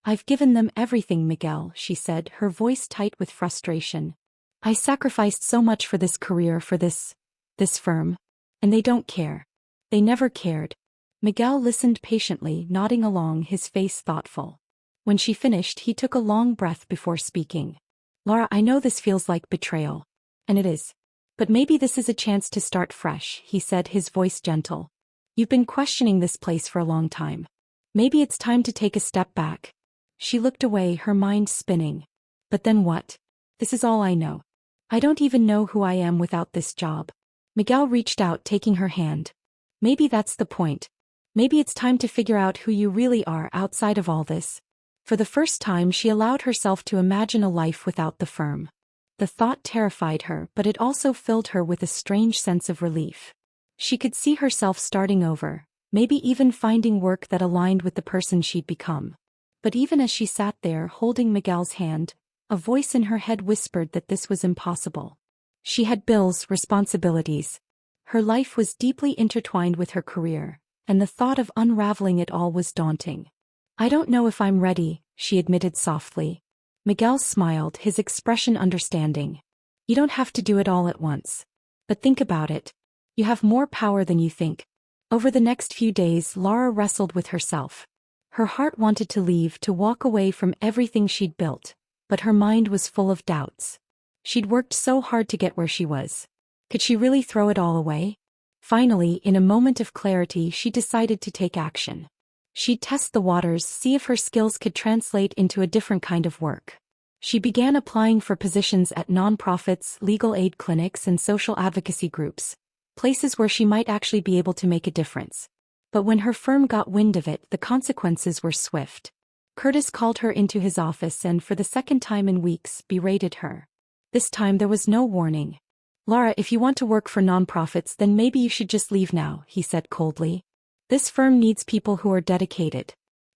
"I've given them everything, Miguel," she said, her voice tight with frustration. "I sacrificed so much for this career, for this firm. And they don't care. They never cared." Miguel listened patiently, nodding along, his face thoughtful. When she finished, he took a long breath before speaking. "Lara, I know this feels like betrayal. And it is. But maybe this is a chance to start fresh," he said, his voice gentle. "You've been questioning this place for a long time. Maybe it's time to take a step back." She looked away, her mind spinning. "But then what? This is all I know. I don't even know who I am without this job." Miguel reached out, taking her hand. "Maybe that's the point. Maybe it's time to figure out who you really are outside of all this." For the first time, she allowed herself to imagine a life without the firm. The thought terrified her, but it also filled her with a strange sense of relief. She could see herself starting over, maybe even finding work that aligned with the person she'd become. But even as she sat there holding Miguel's hand, a voice in her head whispered that this was impossible. She had bills, responsibilities. Her life was deeply intertwined with her career, and the thought of unraveling it all was daunting. "I don't know if I'm ready," she admitted softly. Miguel smiled, his expression understanding. "You don't have to do it all at once. But think about it. You have more power than you think." Over the next few days, Lara wrestled with herself. Her heart wanted to leave, to walk away from everything she'd built, but her mind was full of doubts. She'd worked so hard to get where she was. Could she really throw it all away? Finally, in a moment of clarity, she decided to take action. She'd test the waters, see if her skills could translate into a different kind of work. She began applying for positions at nonprofits, legal aid clinics, and social advocacy groups, places where she might actually be able to make a difference. But when her firm got wind of it, the consequences were swift. Curtis called her into his office and, for the second time in weeks, berated her. This time there was no warning. "Lara, if you want to work for nonprofits, then maybe you should just leave now," he said coldly. "This firm needs people who are dedicated,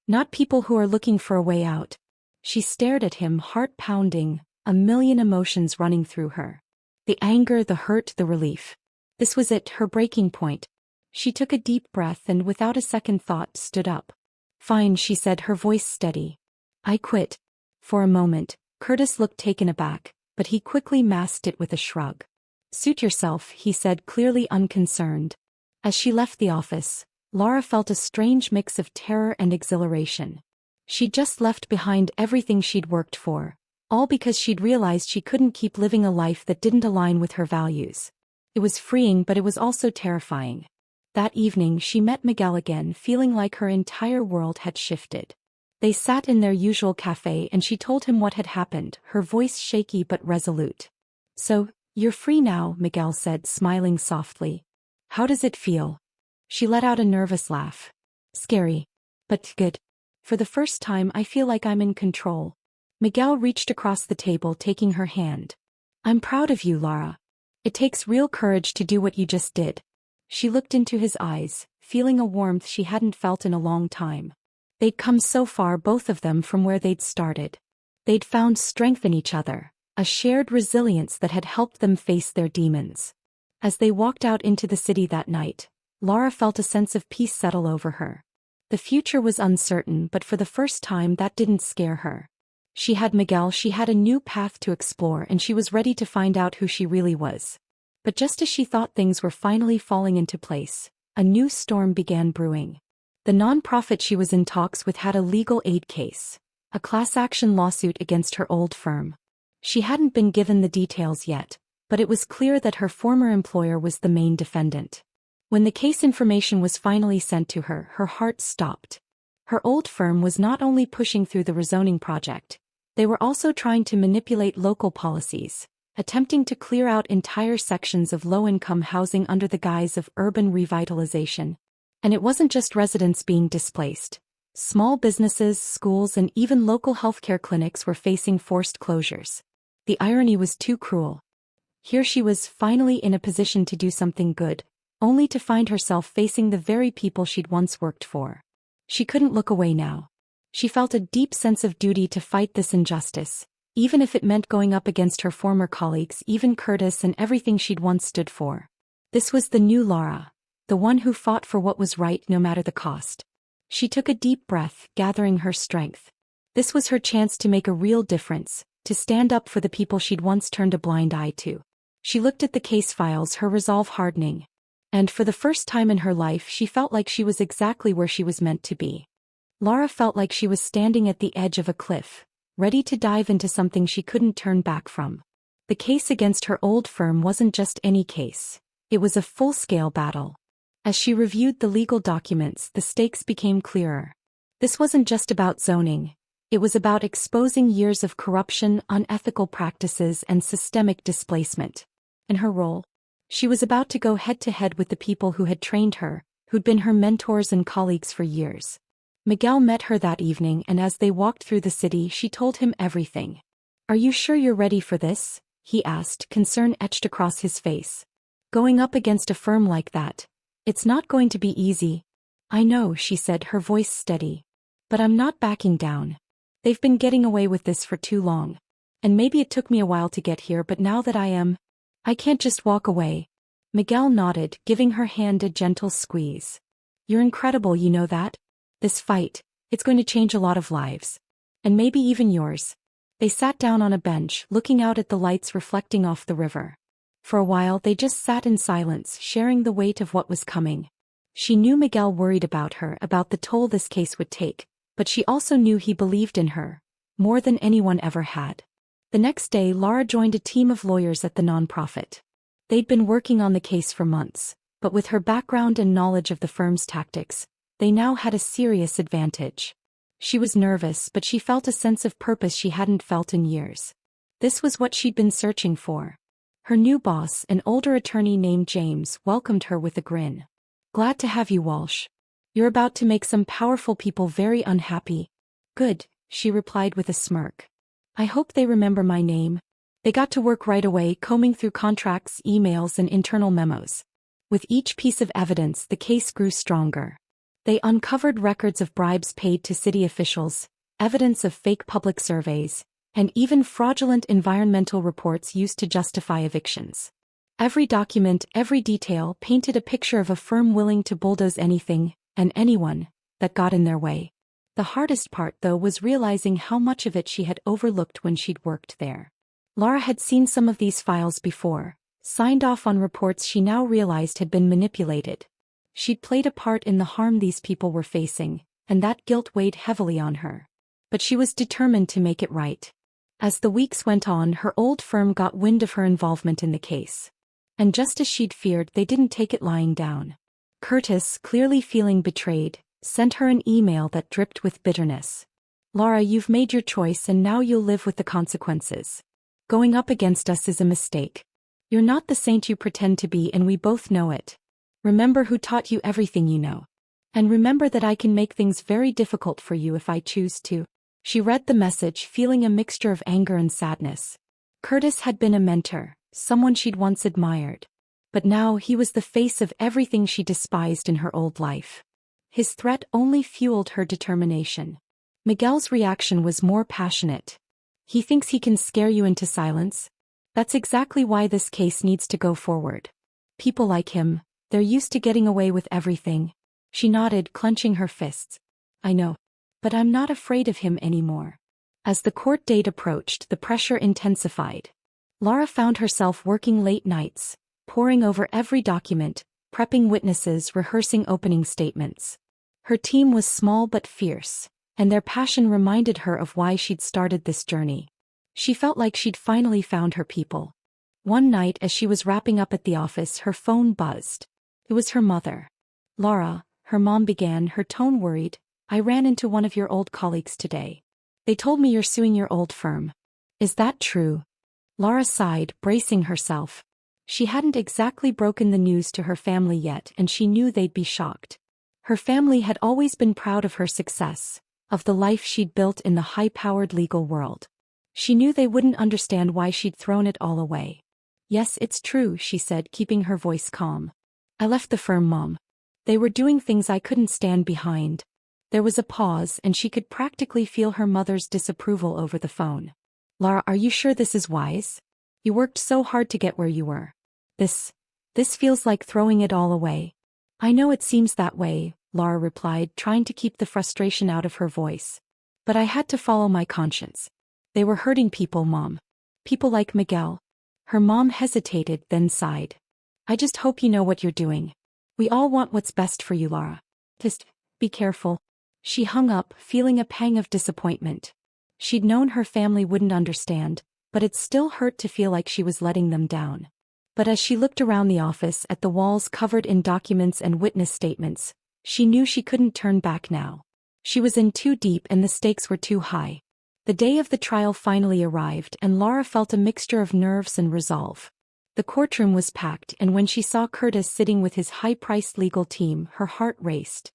not people who are looking for a way out." She stared at him, heart pounding, a million emotions running through her. The anger, the hurt, the relief. This was it, her breaking point. She took a deep breath and, without a second thought, stood up. "Fine," she said, her voice steady. "I quit." For a moment, Curtis looked taken aback, but he quickly masked it with a shrug. "Suit yourself," he said, clearly unconcerned. As she left the office, Lara felt a strange mix of terror and exhilaration. She'd just left behind everything she'd worked for, all because she'd realized she couldn't keep living a life that didn't align with her values. It was freeing, but it was also terrifying. That evening, she met Miguel again, feeling like her entire world had shifted. They sat in their usual cafe and she told him what had happened, her voice shaky but resolute. "So, you're free now," Miguel said, smiling softly. "How does it feel?" She let out a nervous laugh. "Scary. But good. For the first time, I feel like I'm in control." Miguel reached across the table, taking her hand. "I'm proud of you, Lara. It takes real courage to do what you just did." She looked into his eyes, feeling a warmth she hadn't felt in a long time. They'd come so far, both of them, from where they'd started. They'd found strength in each other, a shared resilience that had helped them face their demons. As they walked out into the city that night, Lara felt a sense of peace settle over her. The future was uncertain, but for the first time that didn't scare her. She had Miguel, she had a new path to explore, and she was ready to find out who she really was. But just as she thought things were finally falling into place, a new storm began brewing. The nonprofit she was in talks with had a legal aid case, a class action lawsuit against her old firm. She hadn't been given the details yet, but it was clear that her former employer was the main defendant. When the case information was finally sent to her, her heart stopped. Her old firm was not only pushing through the rezoning project, they were also trying to manipulate local policies, attempting to clear out entire sections of low-income housing under the guise of urban revitalization. And it wasn't just residents being displaced. Small businesses, schools, and even local healthcare clinics were facing forced closures. The irony was too cruel. Here she was finally in a position to do something good, only to find herself facing the very people she'd once worked for. She couldn't look away now. She felt a deep sense of duty to fight this injustice, even if it meant going up against her former colleagues, even Curtis, and everything she'd once stood for. This was the new Lara, the one who fought for what was right no matter the cost. She took a deep breath, gathering her strength. This was her chance to make a real difference, to stand up for the people she'd once turned a blind eye to. She looked at the case files, her resolve hardening. And for the first time in her life, she felt like she was exactly where she was meant to be. Lara felt like she was standing at the edge of a cliff, ready to dive into something she couldn't turn back from. The case against her old firm wasn't just any case. It was a full-scale battle. As she reviewed the legal documents, the stakes became clearer. This wasn't just about zoning. It was about exposing years of corruption, unethical practices, and systemic displacement. In her role, she was about to go head-to-head with the people who had trained her, who'd been her mentors and colleagues for years. Miguel met her that evening, and as they walked through the city, she told him everything. "Are you sure you're ready for this?" he asked, concern etched across his face. "Going up against a firm like that, it's not going to be easy." "I know," she said, her voice steady. "But I'm not backing down. They've been getting away with this for too long. And maybe it took me a while to get here, but now that I can't just walk away." Miguel nodded, giving her hand a gentle squeeze. "You're incredible, you know that? This fight, it's going to change a lot of lives. And maybe even yours." They sat down on a bench, looking out at the lights reflecting off the river. For a while they just sat in silence, sharing the weight of what was coming. She knew Miguel worried about her, about the toll this case would take, but she also knew he believed in her, more than anyone ever had. The next day, Lara joined a team of lawyers at the nonprofit. They'd been working on the case for months, but with her background and knowledge of the firm's tactics, they now had a serious advantage. She was nervous, but she felt a sense of purpose she hadn't felt in years. This was what she'd been searching for. Her new boss, an older attorney named James, welcomed her with a grin. "Glad to have you, Walsh. You're about to make some powerful people very unhappy." "Good," she replied with a smirk. "I hope they remember my name." They got to work right away, combing through contracts, emails, and internal memos. With each piece of evidence, the case grew stronger. They uncovered records of bribes paid to city officials, evidence of fake public surveys, and even fraudulent environmental reports used to justify evictions. Every document, every detail painted a picture of a firm willing to bulldoze anything, and anyone, that got in their way. The hardest part, though, was realizing how much of it she had overlooked when she'd worked there. Lara had seen some of these files before, signed off on reports she now realized had been manipulated. She'd played a part in the harm these people were facing, and that guilt weighed heavily on her. But she was determined to make it right. As the weeks went on, her old firm got wind of her involvement in the case. And just as she'd feared, they didn't take it lying down. Curtis, clearly feeling betrayed, sent her an email that dripped with bitterness. "Lara, you've made your choice and now you'll live with the consequences. Going up against us is a mistake. You're not the saint you pretend to be, and we both know it. Remember who taught you everything you know. And remember that I can make things very difficult for you if I choose to." She read the message, feeling a mixture of anger and sadness. Curtis had been a mentor, someone she'd once admired. But now he was the face of everything she despised in her old life. His threat only fueled her determination. Miguel's reaction was more passionate. "He thinks he can scare you into silence? That's exactly why this case needs to go forward. People like him, they're used to getting away with everything." She nodded, clenching her fists. "I know. But I'm not afraid of him anymore." As the court date approached, the pressure intensified. Lara found herself working late nights, poring over every document, prepping witnesses, rehearsing opening statements. Her team was small but fierce, and their passion reminded her of why she'd started this journey. She felt like she'd finally found her people. One night as she was wrapping up at the office, her phone buzzed. It was her mother. "Laura," her mom began, her tone worried, "I ran into one of your old colleagues today. They told me you're suing your old firm. Is that true?" Laura sighed, bracing herself. She hadn't exactly broken the news to her family yet, and she knew they'd be shocked. Her family had always been proud of her success, of the life she'd built in the high-powered legal world. She knew they wouldn't understand why she'd thrown it all away. "Yes, it's true," she said, keeping her voice calm. "I left the firm, Mom. They were doing things I couldn't stand behind." There was a pause, and she could practically feel her mother's disapproval over the phone. "Laura, are you sure this is wise? You worked so hard to get where you were. This feels like throwing it all away." "I know it seems that way," Laura replied, trying to keep the frustration out of her voice. "But I had to follow my conscience. They were hurting people, Mom. People like Miguel." Her mom hesitated, then sighed. "I just hope you know what you're doing. We all want what's best for you, Laura. Just be careful." She hung up, feeling a pang of disappointment. She'd known her family wouldn't understand, but it still hurt to feel like she was letting them down. But as she looked around the office at the walls covered in documents and witness statements, she knew she couldn't turn back now. She was in too deep and the stakes were too high. The day of the trial finally arrived, and Laura felt a mixture of nerves and resolve. The courtroom was packed, and when she saw Curtis sitting with his high-priced legal team, her heart raced.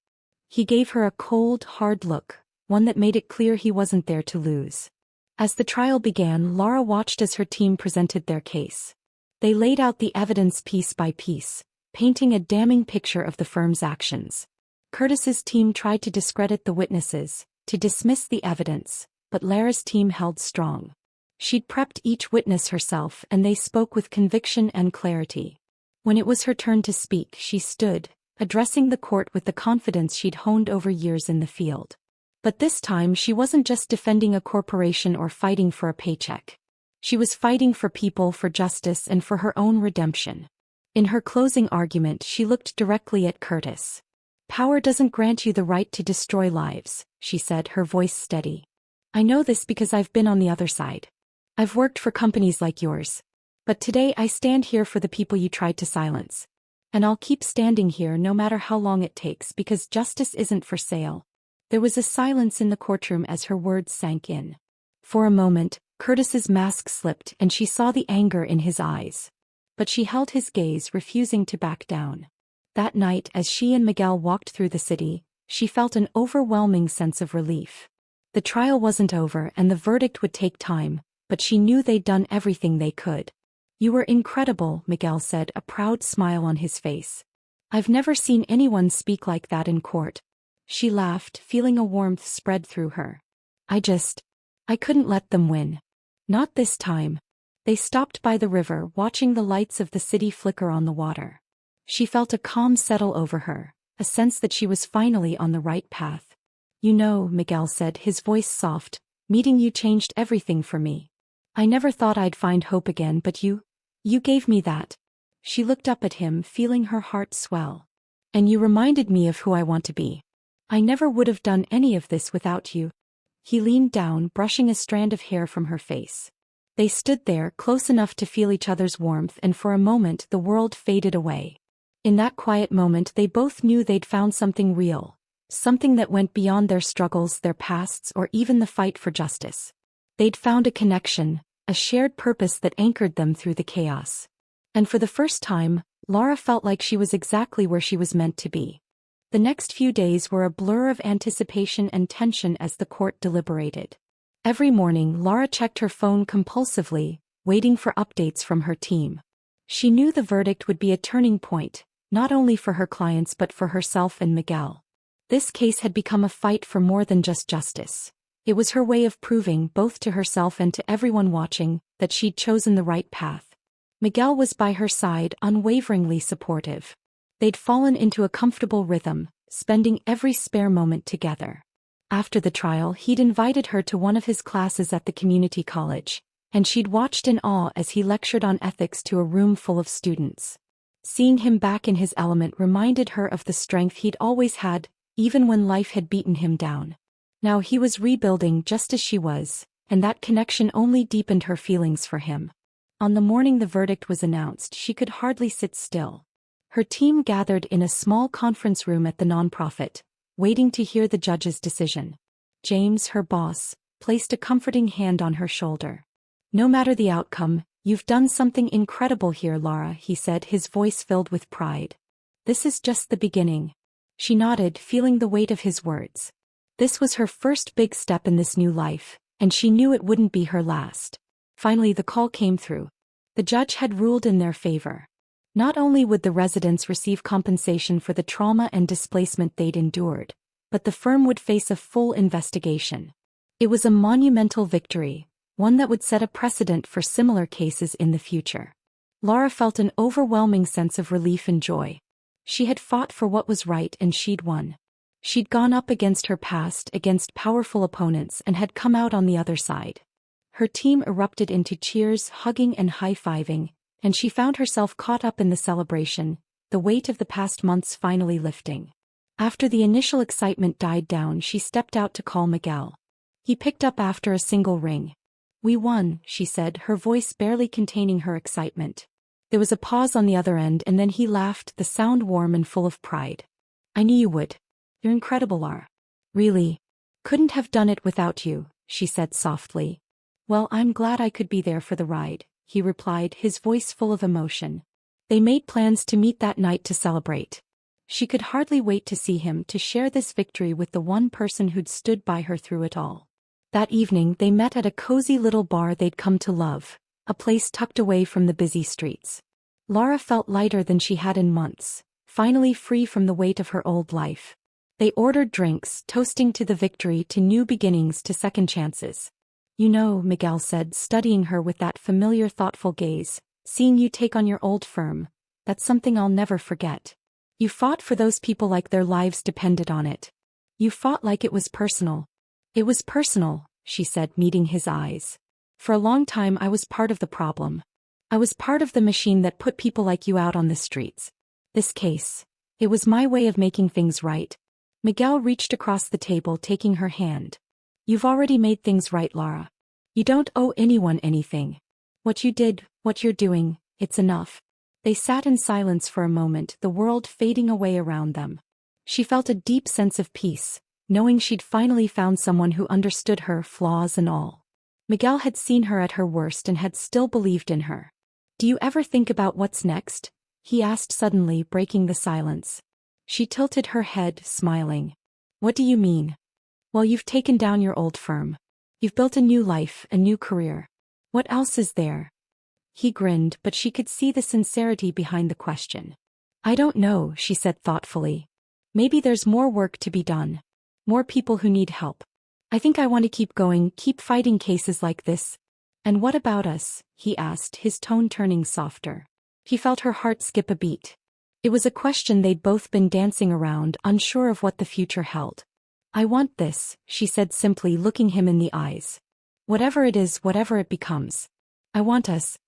He gave her a cold, hard look, one that made it clear he wasn't there to lose. As the trial began, Laura watched as her team presented their case. They laid out the evidence piece by piece, painting a damning picture of the firm's actions. Curtis's team tried to discredit the witnesses, to dismiss the evidence, but Lara's team held strong. She'd prepped each witness herself, and they spoke with conviction and clarity. When it was her turn to speak, she stood, addressing the court with the confidence she'd honed over years in the field. But this time she wasn't just defending a corporation or fighting for a paycheck. She was fighting for people, for justice, and for her own redemption. In her closing argument, she looked directly at Curtis. "Power doesn't grant you the right to destroy lives," she said, her voice steady. "I know this because I've been on the other side. I've worked for companies like yours. But today I stand here for the people you tried to silence. And I'll keep standing here no matter how long it takes, because justice isn't for sale." There was a silence in the courtroom as her words sank in. For a moment, Curtis's mask slipped and she saw the anger in his eyes. But she held his gaze, refusing to back down. That night, as she and Miguel walked through the city, she felt an overwhelming sense of relief. The trial wasn't over and the verdict would take time, but she knew they'd done everything they could. "You were incredible," Miguel said, a proud smile on his face. "I've never seen anyone speak like that in court." She laughed, feeling a warmth spread through her. I couldn't let them win. Not this time." They stopped by the river, watching the lights of the city flicker on the water. She felt a calm settle over her, a sense that she was finally on the right path. "You know," Miguel said, his voice soft, "meeting you changed everything for me. I never thought I'd find hope again, but you gave me that." She looked up at him, feeling her heart swell. "And you reminded me of who I want to be. I never would have done any of this without you." He leaned down, brushing a strand of hair from her face. They stood there, close enough to feel each other's warmth, and for a moment the world faded away. In that quiet moment they both knew they'd found something real, something that went beyond their struggles, their pasts, or even the fight for justice. They'd found a connection, a shared purpose that anchored them through the chaos. And for the first time, Laura felt like she was exactly where she was meant to be. The next few days were a blur of anticipation and tension as the court deliberated. Every morning, Laura checked her phone compulsively, waiting for updates from her team. She knew the verdict would be a turning point, not only for her clients but for herself and Miguel. This case had become a fight for more than just justice. It was her way of proving, both to herself and to everyone watching, that she'd chosen the right path. Miguel was by her side, unwaveringly supportive. They'd fallen into a comfortable rhythm, spending every spare moment together. After the trial, he'd invited her to one of his classes at the community college, and she'd watched in awe as he lectured on ethics to a room full of students. Seeing him back in his element reminded her of the strength he'd always had, even when life had beaten him down. Now he was rebuilding just as she was, and that connection only deepened her feelings for him. On the morning the verdict was announced, she could hardly sit still. Her team gathered in a small conference room at the nonprofit, waiting to hear the judge's decision. James, her boss, placed a comforting hand on her shoulder. "No matter the outcome, you've done something incredible here, Lara," he said, his voice filled with pride. "This is just the beginning." She nodded, feeling the weight of his words. This was her first big step in this new life, and she knew it wouldn't be her last. Finally, the call came through. The judge had ruled in their favor. Not only would the residents receive compensation for the trauma and displacement they'd endured, but the firm would face a full investigation. It was a monumental victory, one that would set a precedent for similar cases in the future. Lara felt an overwhelming sense of relief and joy. She had fought for what was right and she'd won. She'd gone up against her past, against powerful opponents, and had come out on the other side. Her team erupted into cheers, hugging and high-fiving, and she found herself caught up in the celebration, the weight of the past months finally lifting. After the initial excitement died down, she stepped out to call Miguel. He picked up after a single ring. "We won," she said, her voice barely containing her excitement. There was a pause on the other end, and then he laughed, the sound warm and full of pride. "I knew you would. You're incredible, Lara." "Really? Couldn't have done it without you," she said softly. "Well, I'm glad I could be there for the ride," he replied, his voice full of emotion. They made plans to meet that night to celebrate. She could hardly wait to see him, to share this victory with the one person who'd stood by her through it all. That evening they met at a cozy little bar they'd come to love, a place tucked away from the busy streets. Lara felt lighter than she had in months, finally free from the weight of her old life. They ordered drinks, toasting to the victory, to new beginnings, to second chances. "You know," Miguel said, studying her with that familiar thoughtful gaze, "seeing you take on your old firm, that's something I'll never forget. You fought for those people like their lives depended on it. You fought like it was personal." "It was personal," she said, meeting his eyes. "For a long time I was part of the problem. I was part of the machine that put people like you out on the streets. This case, it was my way of making things right." Miguel reached across the table, taking her hand. "You've already made things right, Lara. You don't owe anyone anything. What you did, what you're doing, it's enough." They sat in silence for a moment, the world fading away around them. She felt a deep sense of peace, knowing she'd finally found someone who understood her, flaws and all. Miguel had seen her at her worst and had still believed in her. "Do you ever think about what's next?" he asked suddenly, breaking the silence. She tilted her head, smiling. "What do you mean?" "Well, you've taken down your old firm. You've built a new life, a new career. What else is there?" He grinned, but she could see the sincerity behind the question. "I don't know," she said thoughtfully. "Maybe there's more work to be done. More people who need help. I think I want to keep going, keep fighting cases like this." "And what about us?" he asked, his tone turning softer. He felt her heart skip a beat. It was a question they'd both been dancing around, unsure of what the future held. "I want this," she said simply, looking him in the eyes. "Whatever it is, whatever it becomes. I want us."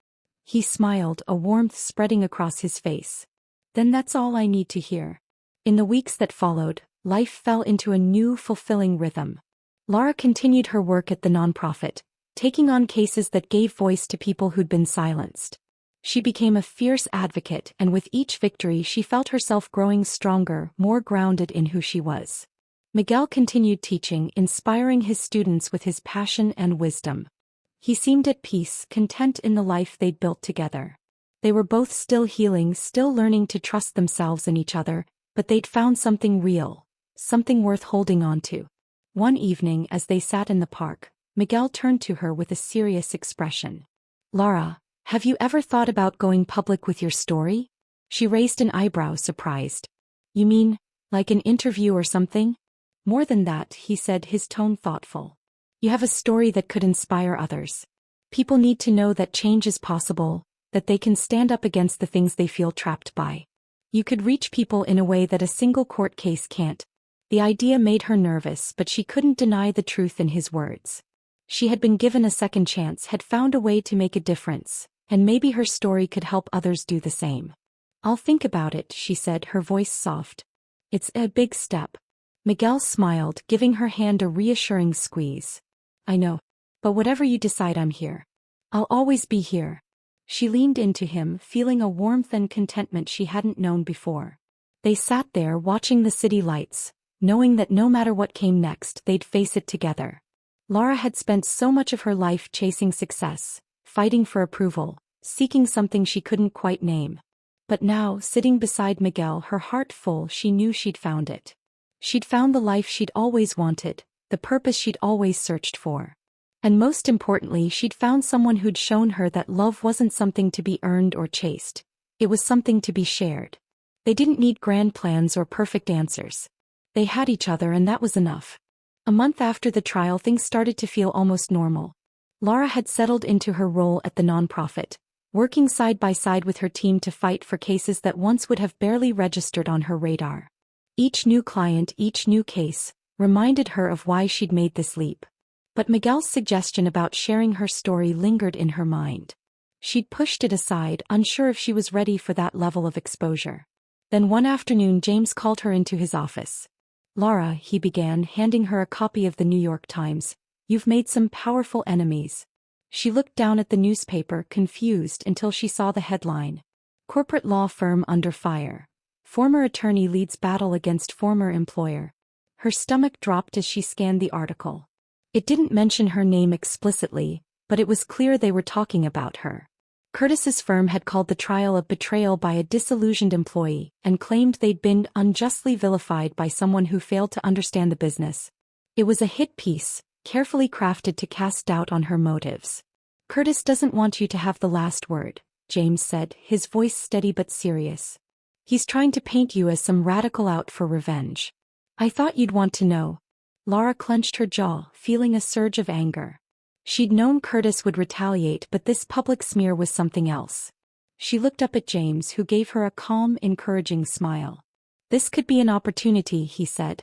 He smiled, a warmth spreading across his face. "Then that's all I need to hear." In the weeks that followed, life fell into a new, fulfilling rhythm. Lara continued her work at the nonprofit, taking on cases that gave voice to people who'd been silenced. She became a fierce advocate, and with each victory she felt herself growing stronger, more grounded in who she was. Miguel continued teaching, inspiring his students with his passion and wisdom. He seemed at peace, content in the life they'd built together. They were both still healing, still learning to trust themselves and each other, but they'd found something real, something worth holding on to. One evening, as they sat in the park, Miguel turned to her with a serious expression. "Lara, have you ever thought about going public with your story?" She raised an eyebrow, surprised. "You mean, like an interview or something?" "More than that," he said, his tone thoughtful. "You have a story that could inspire others. People need to know that change is possible, that they can stand up against the things they feel trapped by. You could reach people in a way that a single court case can't." The idea made her nervous, but she couldn't deny the truth in his words. She had been given a second chance, had found a way to make a difference, and maybe her story could help others do the same. "I'll think about it," she said, her voice soft. "It's a big step." Miguel smiled, giving her hand a reassuring squeeze. "I know. But whatever you decide, I'm here. I'll always be here. She leaned into him, feeling a warmth and contentment she hadn't known before. They sat there watching the city lights, knowing that no matter what came next, they'd face it together. Laura had spent so much of her life chasing success, fighting for approval, seeking something she couldn't quite name. But now, sitting beside Miguel, her heart full, she knew she'd found it. She'd found the life she'd always wanted, the purpose she'd always searched for. And most importantly, she'd found someone who'd shown her that love wasn't something to be earned or chased. It was something to be shared. They didn't need grand plans or perfect answers. They had each other, and that was enough. A month after the trial, things started to feel almost normal. Laura had settled into her role at the nonprofit, working side by side with her team to fight for cases that once would have barely registered on her radar. Each new client, each new case, reminded her of why she'd made this leap. But Miguel's suggestion about sharing her story lingered in her mind. She'd pushed it aside, unsure if she was ready for that level of exposure. Then one afternoon, James called her into his office. "Laura," he began, handing her a copy of the New York Times, "you've made some powerful enemies." She looked down at the newspaper, confused, until she saw the headline. "Corporate law firm under fire. Former attorney leads battle against former employer." Her stomach dropped as she scanned the article. It didn't mention her name explicitly, but it was clear they were talking about her. Curtis's firm had called the trial a betrayal by a disillusioned employee and claimed they'd been unjustly vilified by someone who failed to understand the business. It was a hit piece, carefully crafted to cast doubt on her motives. "Curtis doesn't want you to have the last word," James said, his voice steady but serious. "He's trying to paint you as some radical out for revenge. I thought you'd want to know." Laura clenched her jaw, feeling a surge of anger. She'd known Curtis would retaliate, but this public smear was something else. She looked up at James, who gave her a calm, encouraging smile. "This could be an opportunity," he said.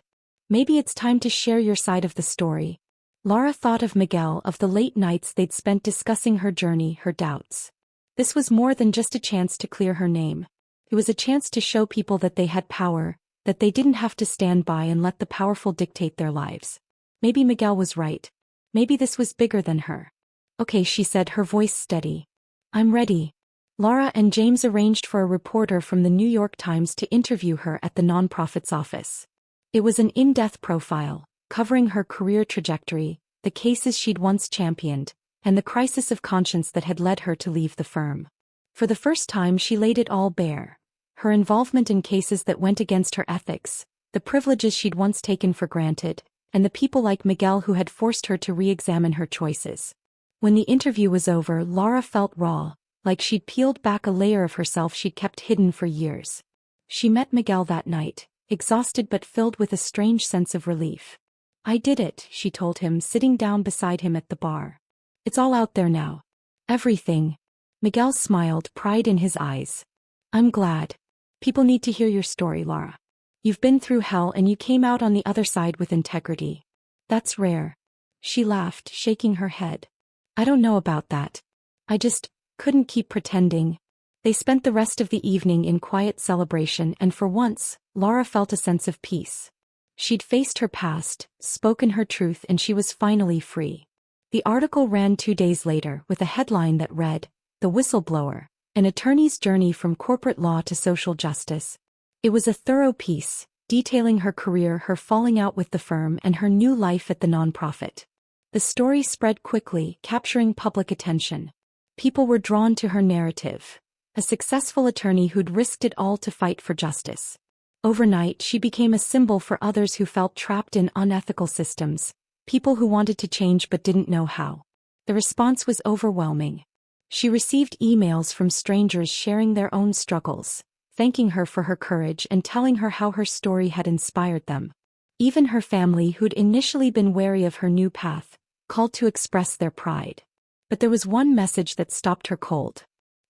"Maybe it's time to share your side of the story." Laura thought of Miguel, of the late nights they'd spent discussing her journey, her doubts. This was more than just a chance to clear her name. It was a chance to show people that they had power, that they didn't have to stand by and let the powerful dictate their lives. Maybe Miguel was right. Maybe this was bigger than her. "Okay," she said, her voice steady. "I'm ready." Laura and James arranged for a reporter from the New York Times to interview her at the nonprofit's office. It was an in-depth profile, covering her career trajectory, the cases she'd once championed, and the crisis of conscience that had led her to leave the firm. For the first time, she laid it all bare. Her involvement in cases that went against her ethics, the privileges she'd once taken for granted, and the people like Miguel who had forced her to re-examine her choices. When the interview was over, Laura felt raw, like she'd peeled back a layer of herself she'd kept hidden for years. She met Miguel that night, exhausted but filled with a strange sense of relief. "I did it," she told him, sitting down beside him at the bar. "It's all out there now. Everything." Miguel smiled, pride in his eyes. "I'm glad. People need to hear your story, Laura. You've been through hell and you came out on the other side with integrity. That's rare." She laughed, shaking her head. "I don't know about that. I just couldn't keep pretending." They spent the rest of the evening in quiet celebration, and for once, Laura felt a sense of peace. She'd faced her past, spoken her truth, and she was finally free. The article ran 2 days later with a headline that read, "The Whistleblower, an attorney's journey from corporate law to social justice." It was a thorough piece, detailing her career, her falling out with the firm, and her new life at the nonprofit. The story spread quickly, capturing public attention. People were drawn to her narrative. A successful attorney who'd risked it all to fight for justice. Overnight, she became a symbol for others who felt trapped in unethical systems, people who wanted to change but didn't know how. The response was overwhelming. She received emails from strangers sharing their own struggles, thanking her for her courage and telling her how her story had inspired them. Even her family, who'd initially been wary of her new path, called to express their pride. But there was one message that stopped her cold.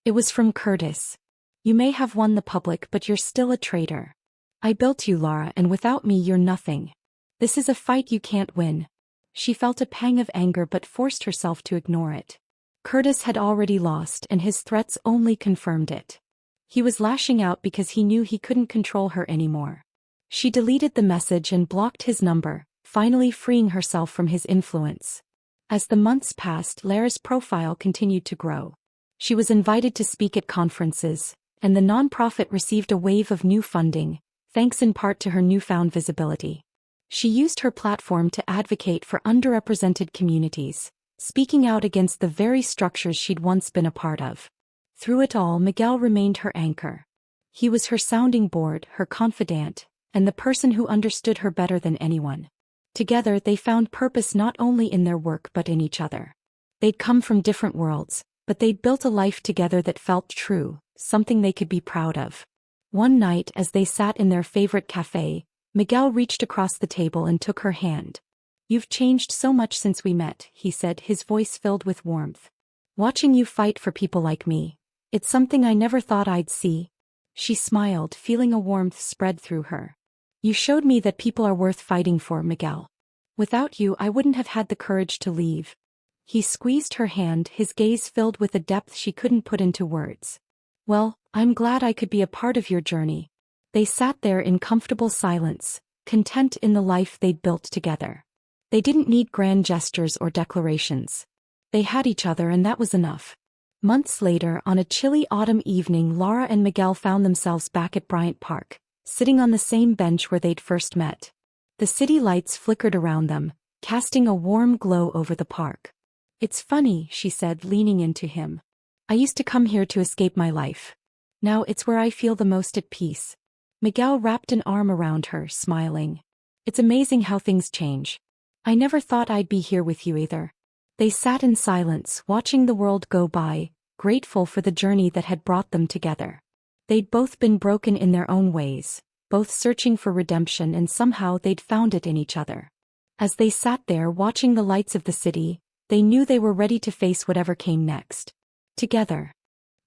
It was from Curtis. "You may have won the public, but you're still a traitor. I built you, Laura, and without me you're nothing. This is a fight you can't win." She felt a pang of anger but forced herself to ignore it. Curtis had already lost, and his threats only confirmed it. He was lashing out because he knew he couldn't control her anymore. She deleted the message and blocked his number, finally freeing herself from his influence. As the months passed, Lara's profile continued to grow. She was invited to speak at conferences, and the nonprofit received a wave of new funding, thanks in part to her newfound visibility. She used her platform to advocate for underrepresented communities, speaking out against the very structures she'd once been a part of. Through it all, Miguel remained her anchor. He was her sounding board, her confidant, and the person who understood her better than anyone. Together they found purpose not only in their work but in each other. They'd come from different worlds, but they'd built a life together that felt true, something they could be proud of. One night, as they sat in their favorite cafe, Miguel reached across the table and took her hand. "You've changed so much since we met," he said, his voice filled with warmth. "Watching you fight for people like me, it's something I never thought I'd see." She smiled, feeling a warmth spread through her. "You showed me that people are worth fighting for, Miguel. Without you, I wouldn't have had the courage to leave." He squeezed her hand, his gaze filled with a depth she couldn't put into words. "Well, I'm glad I could be a part of your journey." They sat there in comfortable silence, content in the life they'd built together. They didn't need grand gestures or declarations. They had each other, and that was enough. Months later, on a chilly autumn evening, Lara and Miguel found themselves back at Bryant Park, sitting on the same bench where they'd first met. The city lights flickered around them, casting a warm glow over the park. "It's funny," she said, leaning into him. "I used to come here to escape my life. Now it's where I feel the most at peace." Miguel wrapped an arm around her, smiling. "It's amazing how things change. I never thought I'd be here with you either." They sat in silence, watching the world go by, grateful for the journey that had brought them together. They'd both been broken in their own ways, both searching for redemption, and somehow they'd found it in each other. As they sat there watching the lights of the city, they knew they were ready to face whatever came next. Together.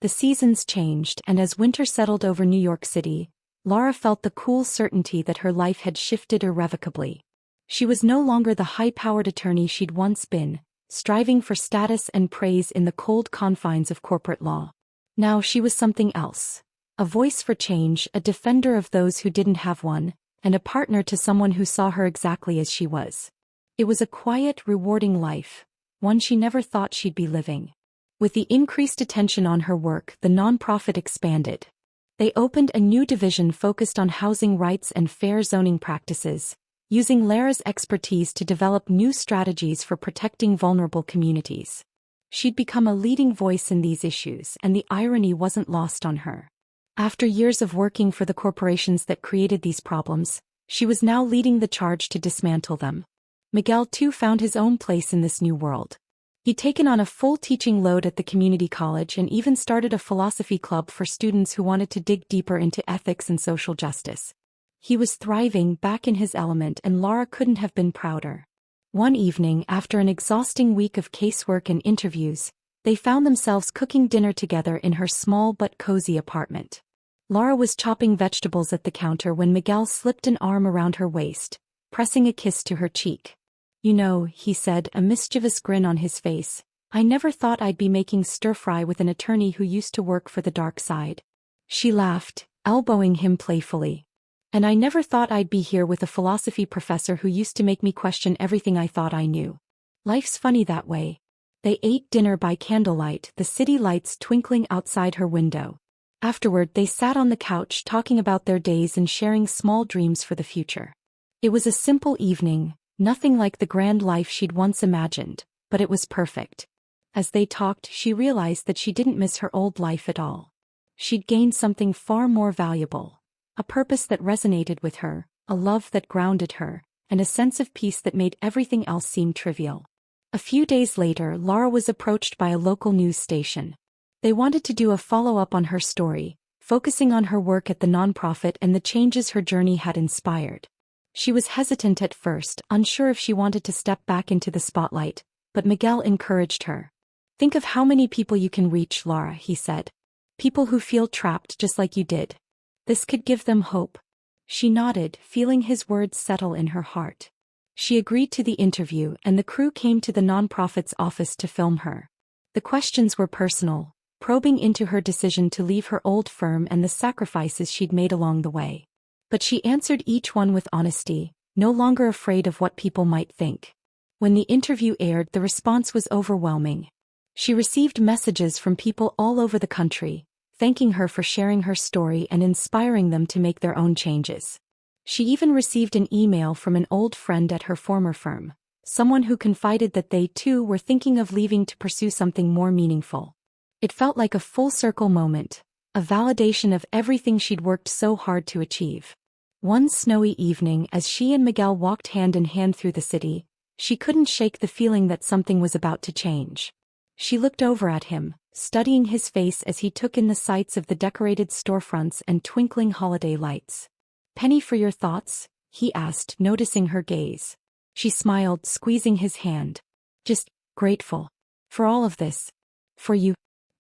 The seasons changed, and as winter settled over New York City, Lara felt the cool certainty that her life had shifted irrevocably. She was no longer the high-powered attorney she'd once been, striving for status and praise in the cold confines of corporate law. Now she was something else. A voice for change, a defender of those who didn't have one, and a partner to someone who saw her exactly as she was. It was a quiet, rewarding life, one she never thought she'd be living. With the increased attention on her work, the nonprofit expanded. They opened a new division focused on housing rights and fair zoning practices, using Lara's expertise to develop new strategies for protecting vulnerable communities. She'd become a leading voice in these issues, and the irony wasn't lost on her. After years of working for the corporations that created these problems, she was now leading the charge to dismantle them. Miguel too found his own place in this new world. He'd taken on a full teaching load at the community college and even started a philosophy club for students who wanted to dig deeper into ethics and social justice. He was thriving, back in his element, and Lara couldn't have been prouder. One evening, after an exhausting week of casework and interviews, they found themselves cooking dinner together in her small but cozy apartment. Lara was chopping vegetables at the counter when Miguel slipped an arm around her waist, pressing a kiss to her cheek. "You know," he said, a mischievous grin on his face, "I never thought I'd be making stir-fry with an attorney who used to work for the dark side." She laughed, elbowing him playfully. "And I never thought I'd be here with a philosophy professor who used to make me question everything I thought I knew. Life's funny that way." They ate dinner by candlelight, the city lights twinkling outside her window. Afterward, they sat on the couch talking about their days and sharing small dreams for the future. It was a simple evening, nothing like the grand life she'd once imagined, but it was perfect. As they talked, she realized that she didn't miss her old life at all. She'd gained something far more valuable. A purpose that resonated with her, a love that grounded her, and a sense of peace that made everything else seem trivial. A few days later, Lara was approached by a local news station. They wanted to do a follow-up on her story, focusing on her work at the nonprofit and the changes her journey had inspired. She was hesitant at first, unsure if she wanted to step back into the spotlight, but Miguel encouraged her. "Think of how many people you can reach, Lara," he said. "People who feel trapped just like you did. This could give them hope." She nodded, feeling his words settle in her heart. She agreed to the interview, and the crew came to the nonprofit's office to film her. The questions were personal, probing into her decision to leave her old firm and the sacrifices she'd made along the way. But she answered each one with honesty, no longer afraid of what people might think. When the interview aired, the response was overwhelming. She received messages from people all over the country, thanking her for sharing her story and inspiring them to make their own changes. She even received an email from an old friend at her former firm, someone who confided that they too were thinking of leaving to pursue something more meaningful. It felt like a full-circle moment, a validation of everything she'd worked so hard to achieve. One snowy evening, as she and Miguel walked hand in hand through the city, she couldn't shake the feeling that something was about to change. She looked over at him, studying his face as he took in the sights of the decorated storefronts and twinkling holiday lights. "Penny, for your thoughts?" he asked, noticing her gaze. She smiled, squeezing his hand. "Just grateful. For all of this. For you."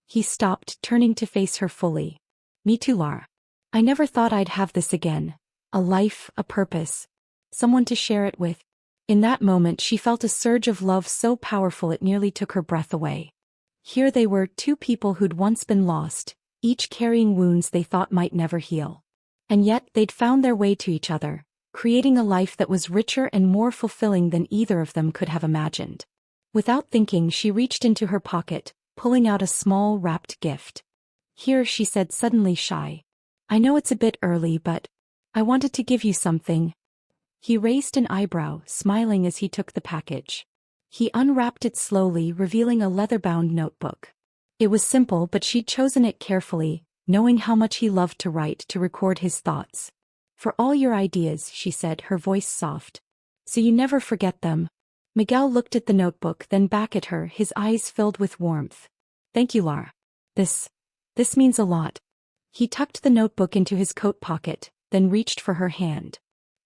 He stopped, turning to face her fully. "Me too, Lara. I never thought I'd have this again. A life, a purpose. Someone to share it with." In that moment she felt a surge of love so powerful it nearly took her breath away. Here they were, two people who'd once been lost, each carrying wounds they thought might never heal. And yet they'd found their way to each other, creating a life that was richer and more fulfilling than either of them could have imagined. Without thinking, she reached into her pocket, pulling out a small wrapped gift. "Here," she said, suddenly shy. "I know it's a bit early, but I wanted to give you something." He raised an eyebrow, smiling as he took the package. He unwrapped it slowly, revealing a leather-bound notebook. It was simple, but she'd chosen it carefully, knowing how much he loved to write, to record his thoughts. "For all your ideas," she said, her voice soft. "So you never forget them." Miguel looked at the notebook, then back at her, his eyes filled with warmth. "Thank you, Lara. This means a lot." He tucked the notebook into his coat pocket, then reached for her hand.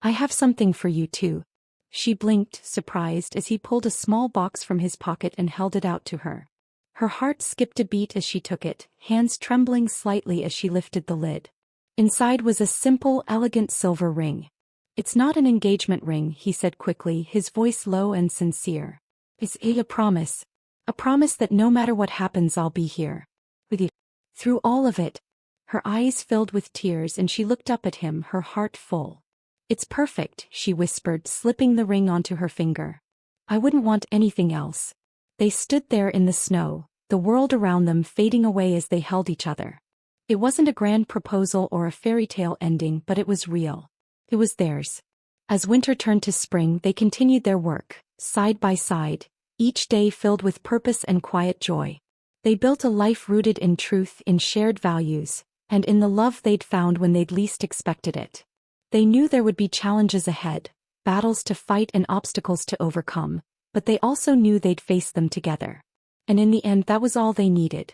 "I have something for you too." She blinked, surprised, as he pulled a small box from his pocket and held it out to her. Her heart skipped a beat as she took it, hands trembling slightly as she lifted the lid. Inside was a simple, elegant silver ring. "It's not an engagement ring," he said quickly, his voice low and sincere. "It's a promise. A promise that no matter what happens, I'll be here. With you. Through all of it." Her eyes filled with tears and she looked up at him, her heart full. "It's perfect," she whispered, slipping the ring onto her finger. "I wouldn't want anything else." They stood there in the snow, the world around them fading away as they held each other. It wasn't a grand proposal or a fairy tale ending, but it was real. It was theirs. As winter turned to spring, they continued their work, side by side, each day filled with purpose and quiet joy. They built a life rooted in truth, in shared values, and in the love they'd found when they'd least expected it. They knew there would be challenges ahead, battles to fight and obstacles to overcome, but they also knew they'd face them together. And in the end, that was all they needed.